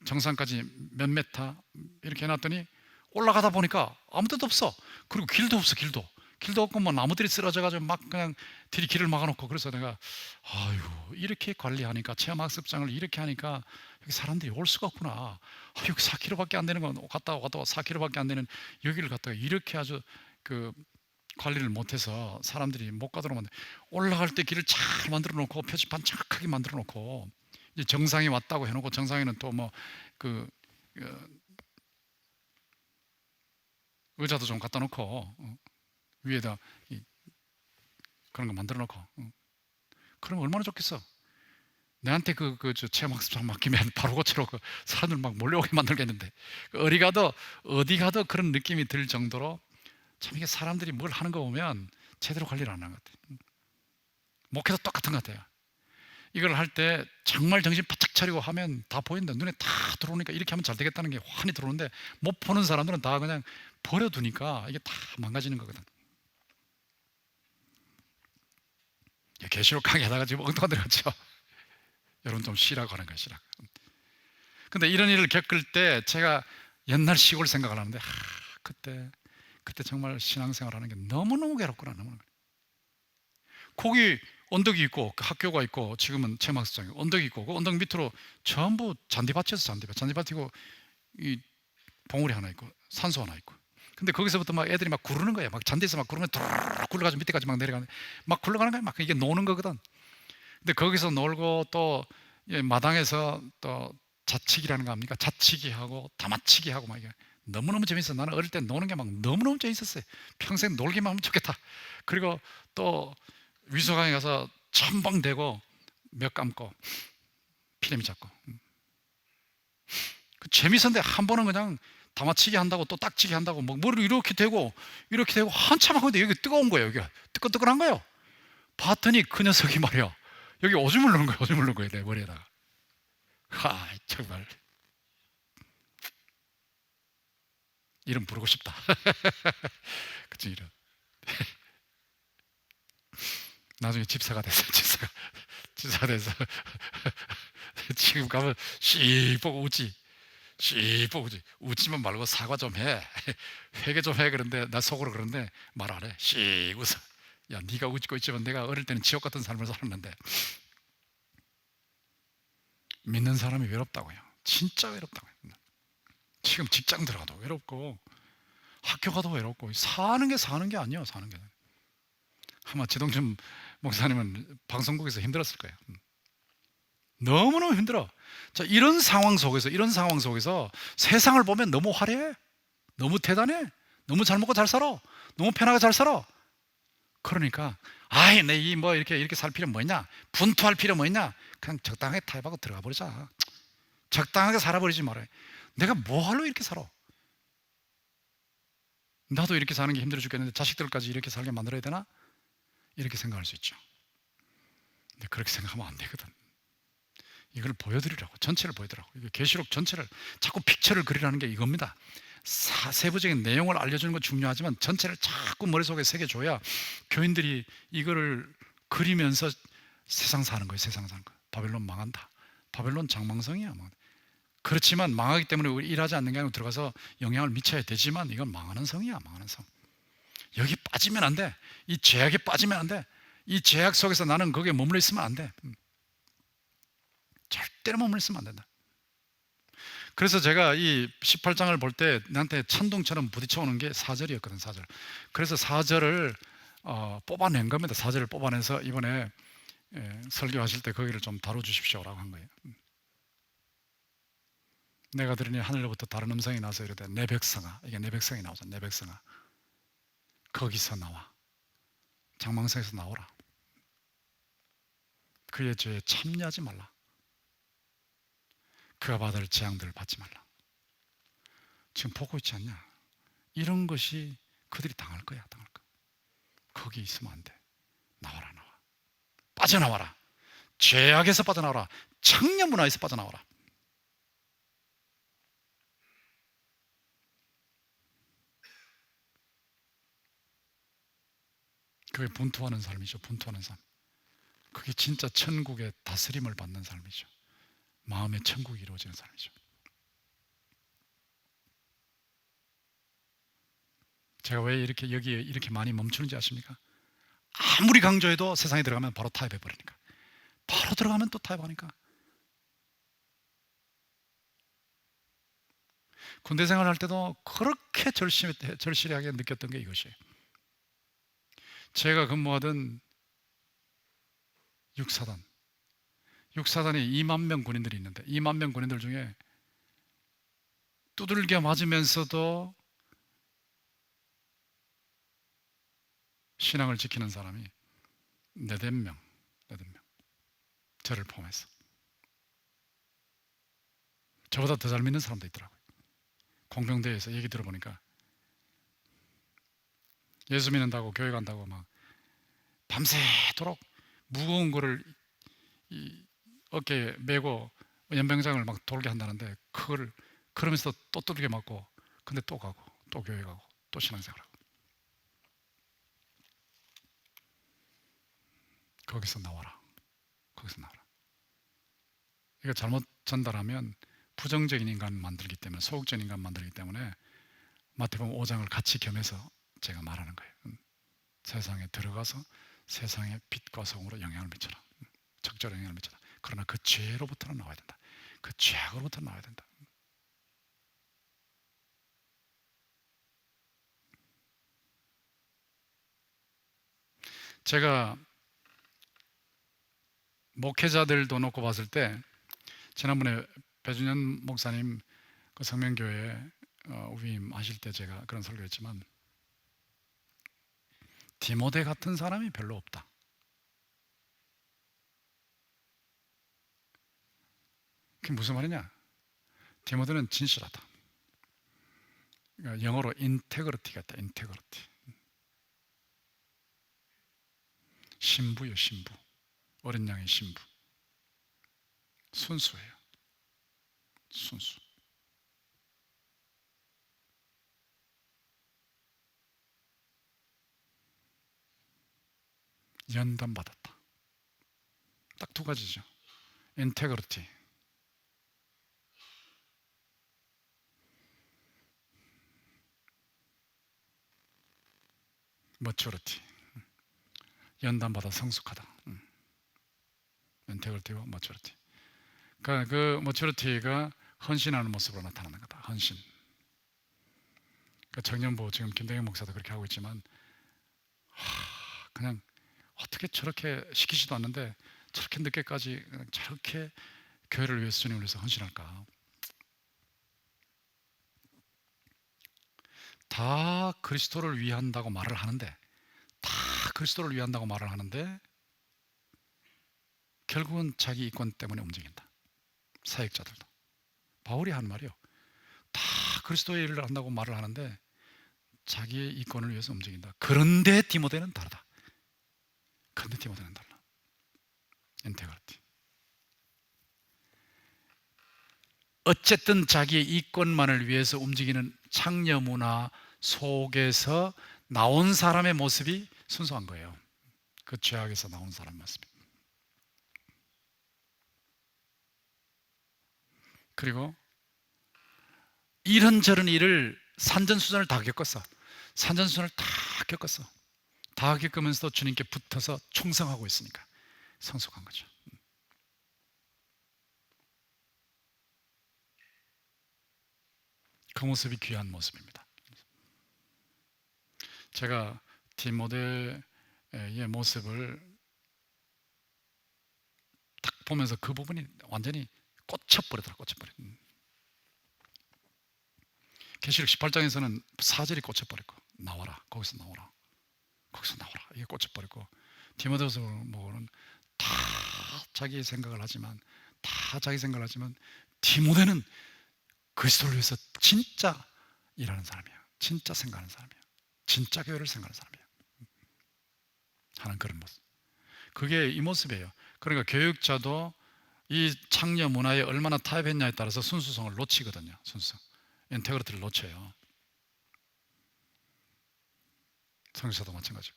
정상까지 몇 메타 이렇게 해놨더니 올라가다 보니까 아무 데도 없어. 그리고 길도 없어. 길도 없고 뭐 나무들이 쓰러져가지고 막 그냥 들이 길을 막아놓고. 그래서 내가 아유, 이렇게 관리하니까, 체험학습장을 이렇게 하니까 여기 사람들이 올 수가 없구나. 여기 4km밖에 안 되는 건 갔다 4km밖에 안 되는 여기를 갔다가 이렇게 아주 그 관리를 못해서 사람들이 못 가도록 만들. 올라갈 때 길을 잘 만들어 놓고 표지판 정확하게 만들어 놓고, 이제 정상에 왔다고 해놓고, 정상에는 또 뭐 그 의자도 좀 갖다 놓고 위에다 그런 거 만들어 놓고. 그러면 얼마나 좋겠어. 내한테 저 체험학습장 맡기면 바로 고치러 그 사람들 막 몰려오게 만들겠는데, 어디 가도 그런 느낌이 들 정도로 참 이게 사람들이 뭘 하는 거 보면 제대로 관리를 안 하는 것 같아요. 목회도 똑같은 것 같아요. 이걸 할 때 정말 정신 바짝 차리고 하면 다 보인다. 눈에 다 들어오니까 이렇게 하면 잘 되겠다는 게 환히 들어오는데, 못 보는 사람들은 다 그냥 버려두니까 이게 다 망가지는 거거든. 계시록 강의 하다가 지금 엉뚱한 데 갔죠. 여러분 좀 쉬라고 하는 거야, 쉬라고. 근데 이런 일을 겪을 때 제가 옛날 시골 생각을 하는데, 그때 정말 신앙생활 하는 게 너무너무 괴롭구나. 너무너무. 거기 언덕이 있고 학교가 있고, 지금은 체험학습장이 언덕이 있고, 그 언덕 밑으로 전부 잔디밭이었어. 잔디밭이고 이 봉우리 하나 있고 산소 하나 있고. 근데 거기서부터 막 애들이 막 구르는 거야. 막 잔디에서 막 구르면 드르륵 굴러가지고 밑에까지 막 내려가는, 막 굴러가는 거야. 막 이게 노는 거거든. 근데 거기서 놀고 또 마당에서 또 자치기라는 거 압니까? 자치기 하고 다마치기 하고 막 이게 너무너무 재밌어. 나는 어릴 때 노는 게 막 너무너무 재밌었어요. 평생 놀기만 하면 좋겠다. 그리고 또 위소강에 가서 첨벙대고 몇 감고 피레미 잡고. 그 재밌었는데 한 번은 그냥 다마치기 한다고 또 딱치기 한다고 뭐 머리를 이렇게 대고 한참 하고 있는데 여기 뜨거운 거예요. 여기가 뜨끈뜨끈한 거예요. 봤더니 그 녀석이 말이야, 여기 오줌을 넣은 거예요, 내 머리에다가. 정말 이름 부르고 싶다. 그치, 이름. 나중에 집사가 됐어요. 집사가 돼서 지금 가면 씩 보고 웃지. 웃지만 말고 사과 좀 해. 회개 좀 해. 그런데 나 속으로 그런데 말 안 해. 씩 웃어. 야, 네가 웃고 있지만 내가 어릴 때는 지옥 같은 삶을 살았는데. 믿는 사람이 외롭다고요. 진짜 외롭다고요. 지금 직장 들어가도 외롭고 학교 가도 외롭고, 사는 게 아니에요. 사는 게. 아마 지동준 목사님은 방송국에서 힘들었을 거예요. 너무너무 힘들어. 자, 이런 상황 속에서 세상을 보면 너무 화려해, 너무 대단해, 너무 잘 먹고 잘 살아, 너무 편하게 잘 살아. 그러니까 내 이 뭐 이렇게 살 필요 뭐 있냐, 분투할 필요 뭐 있냐, 그냥 적당하게 타협하고 들어가 버리자. 적당하게 살아버리지 말아요. 내가 뭐하러 이렇게 살아? 나도 이렇게 사는 게 힘들어 죽겠는데 자식들까지 이렇게 살게 만들어야 되나? 이렇게 생각할 수 있죠. 근데 그렇게 생각하면 안 되거든. 이걸 보여드리라고, 전체를 보여드리라고. 이게 계시록 전체를, 자꾸 픽처를 그리라는 게 이겁니다. 세부적인 내용을 알려주는 건 중요하지만 전체를 자꾸 머릿속에 새겨줘야 교인들이 이거를 그리면서 세상 사는 거예요. 세상 사는 거예요. 바벨론 망한다. 바벨론 장망성이야. 그렇지만 망하기 때문에 우리 일하지 않는 게 아니고 들어가서 영향을 미쳐야 되지만 이건 망하는 성이야. 망하는 성. 여기 빠지면 안 돼. 이 죄악에 빠지면 안 돼. 이 죄악 속에서 나는 거기에 머물러 있으면 안 돼. 절대로 머물러 있으면 안 된다. 그래서 제가 이 18장을 볼 때 나한테 천둥처럼 부딪혀오는 게 4절이었거든. 4절. 그래서 4절을 뽑아낸 겁니다. 4절을 뽑아내서 이번에 설교하실 때 거기를 좀 다뤄주십시오라고 한 거예요. 내가 들으니 하늘로부터 다른 음성이 나서 이르되 내 백성아, 이게 내 백성이 나오죠. 내 백성아, 거기서 나와. 장망성에서 나오라. 그의 죄에 참여하지 말라. 그가 받을 재앙들을 받지 말라. 지금 보고 있지 않냐? 이런 것이 그들이 당할 거야. 당할 거야. 거기 있으면 안 돼. 나와라. 나와. 빠져나와라. 죄악에서 빠져나와라. 창녀 문화에서 빠져나와라. 그게 분투하는 삶이죠. 분투하는 삶. 그게 진짜 천국의 다스림을 받는 삶이죠. 마음의 천국이 이루어지는 삶이죠. 제가 왜 이렇게 여기에 이렇게 많이 멈추는지 아십니까? 아무리 강조해도 세상에 들어가면 바로 타협해 버리니까. 바로 들어가면 또 타협하니까. 군대 생활할 때도 그렇게 절실하게 느꼈던 게 이것이에요. 제가 근무하던 육사단이 2만 명 군인들이 있는데 2만 명 군인들 중에 두들겨 맞으면서도 신앙을 지키는 사람이 4명, 저를 포함해서. 저보다 더 잘 믿는 사람도 있더라고요. 공병대에서 얘기 들어보니까 예수 믿는다고 교회 간다고 막 밤새도록 무거운 거를 이 어깨에 메고 연병장을 막 돌게 한다는데 그걸 그러면서 또 두들겨 맞고 근데 또 가고 또 교회 가고 또 신앙생활하고. 거기서 나와라. 거기서 나와라. 이거 잘못 전달하면 부정적인 인간 만들기 때문에, 소극적인 인간 만들기 때문에 마태복음 5장을 같이 겸해서 제가 말하는 거예요. 세상에 들어가서 세상의 빛과 소금으로 영향을 미쳐라. 적절한 영향을 미쳐라. 그러나 그 죄로부터는 나와야 된다. 그 죄악으로부터는 나와야 된다. 제가 목회자들도 놓고 봤을 때 지난번에 배준현 목사님 그 성명교회 위임하실 때 제가 그런 설교했지만 디모데 같은 사람이 별로 없다. 그게 무슨 말이냐? 디모데는 진실하다. 그러니까 영어로 인테그리티가 있다. 인테그리티. 신부요, 신부. 어린 양의 신부. 순수해요. 순수. 연단받았다. 딱 2가지죠. 인테그리티. 머추리티. 연단받아 성숙하다. 인테그리티와 머추리티. 그러니까 그 머추리티가 헌신하는 모습으로 나타나는 거다. 헌신. 그 청년부 지금 김동현 목사도 그렇게 하고 있지만 그냥 어떻게 저렇게 시키지도 않는데 저렇게 늦게까지 저렇게 교회를 위해서 주님을 위해서 헌신할까? 다 그리스도를 위한다고 말을 하는데 결국은 자기 이권 때문에 움직인다. 사역자들도. 바울이 한 말이요. 다 그리스도의 일을 한다고 말을 하는데 자기의 이권을 위해서 움직인다. 그런데 디모데는 다르다. 그런데 디모데는 달라. 인테그리티. 어쨌든 자기의 이권만을 위해서 움직이는 창녀 문화 속에서 나온 사람의 모습이 순수한 거예요. 그 죄악에서 나온 사람 모습이. 그리고 이런저런 일을 산전수전을 다 겪었어. 산전수전을 다 겪었어. 다 겪으면서도 주님께 붙어서 충성하고 있으니까 성숙한 거죠. 그 모습이 귀한 모습입니다. 제가 디모데의 모습을 딱 보면서 그 부분이 완전히 꽂혀버리더라. 계시록 18장에서는 4절이 꽂혀버렸고, 나와라, 거기서 나와라, 거기서 나와라, 이게 꽂혀버렸고, 디모데후서 뭐는 다 자기 생각을 하지만 디모데는 그리스도를 위해서 진짜 일하는 사람이에요. 진짜 생각하는 사람이에요. 진짜 교회를 생각하는 사람이에요. 하는 그런 모습. 그게 이 모습이에요. 그러니까 교육자도 이 창녀 문화에 얼마나 타협했냐에 따라서 순수성을 놓치거든요. 순수성, 인테그리티를 놓쳐요. 성교사도 마찬가지고.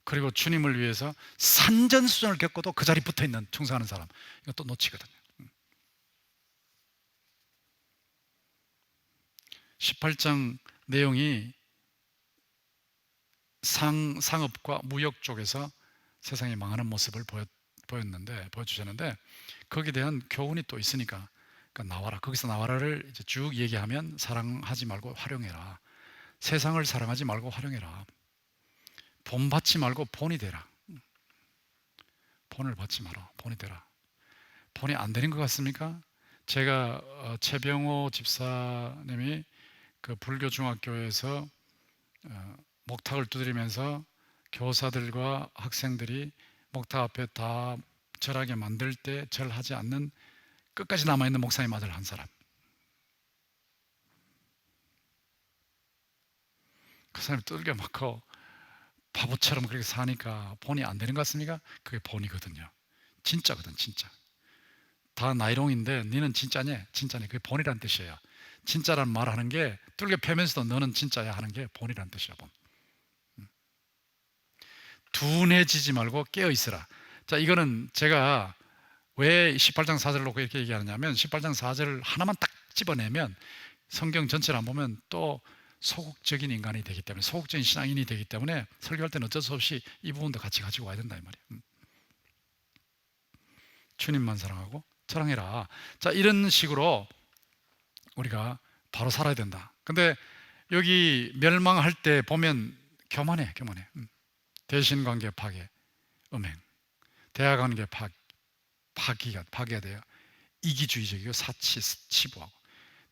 그리고 주님을 위해서 산전수전을 겪고도 그 자리에 붙어있는 충성하는 사람, 이것도 놓치거든요. 18장 내용이 상업과 무역 쪽에서 세상이 망하는 모습을 보여주셨는데, 거기에 대한 교훈이 또 있으니까, 그러니까 나와라, 거기서 나와라를 이제 쭉 얘기하면 사랑하지 말고 활용해라. 세상을 사랑하지 말고 활용해라. 본 받지 말고 본이 되라. 본을 받지 마라. 본이 되라. 본이 안 되는 것 같습니까? 제가 최병호 집사님이 그 불교 중학교에서 목탁을 두드리면서 교사들과 학생들이 목탁 앞에 다 절하게 만들 때 절하지 않는 끝까지 남아있는 목사님 아들 한 사람. 그 사람이 두들겨 맞고 바보처럼 그렇게 사니까 본이 안 되는 것 같습니까? 그게 본이거든요. 진짜거든, 진짜. 다 나이롱인데 너는 진짜냐? 진짜네. 그게 본이란 뜻이에요. 진짜란 말 하는 게 뚫겨 패면서도 너는 진짜야 하는 게 본이란 뜻이야, 본. 둔해지지 말고 깨어 있으라. 자, 이거는 제가 왜 18장 4절을 놓고 이렇게 얘기하느냐면, 18장 4절을 하나만 딱 집어내면 성경 전체를 안 보면 또 소극적인 인간이 되기 때문에, 소극적인 신앙인이 되기 때문에 설교할 때는 어쩔 수 없이 이 부분도 같이 가지고 와야 된다 이 말이에요. 주님만 사랑하고 사랑해라. 자, 이런 식으로 우리가 바로 살아야 된다. 근데 여기 멸망할 때 보면 교만해. 대신관계 파괴, 음행, 대화관계 파기가 돼요. 이기주의적이고 사치, 치부하고,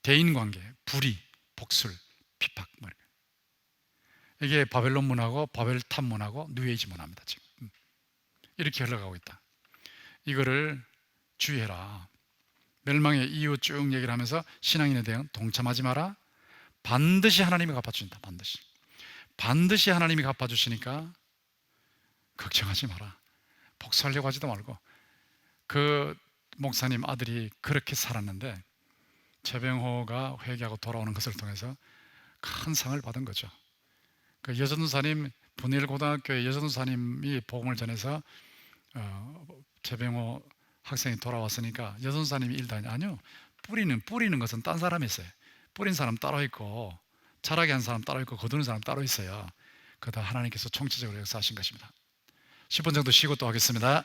대인관계, 불의, 복술, 핍박. 이게 바벨론 문화고 바벨탑 문화고 뉴에이지 문화입니다. 지금 이렇게 흘러가고 있다. 이거를 주의해라. 멸망의 이유 쭉 얘기를 하면서 신앙인에 대한 동참하지 마라. 반드시 하나님이 갚아주신다. 반드시 하나님이 갚아주시니까 걱정하지 마라. 복수하려고 하지도 말고. 그 목사님 아들이 그렇게 살았는데 최병호가 회개하고 돌아오는 것을 통해서 큰 상을 받은 거죠. 그 여전도사님, 분일고등학교의 여전도사님이 복음을 전해서 최병호 학생이 돌아왔으니까 여전도사님이 일다니, 아니요, 뿌리는 것은 딴 사람이 있어요. 뿌린 사람 따로 있고 자라게 한 사람 따로 있고 거두는 사람 따로 있어요. 그다 하나님께서 총체적으로 역사하신 것입니다. 10분 정도 쉬고 또 하겠습니다.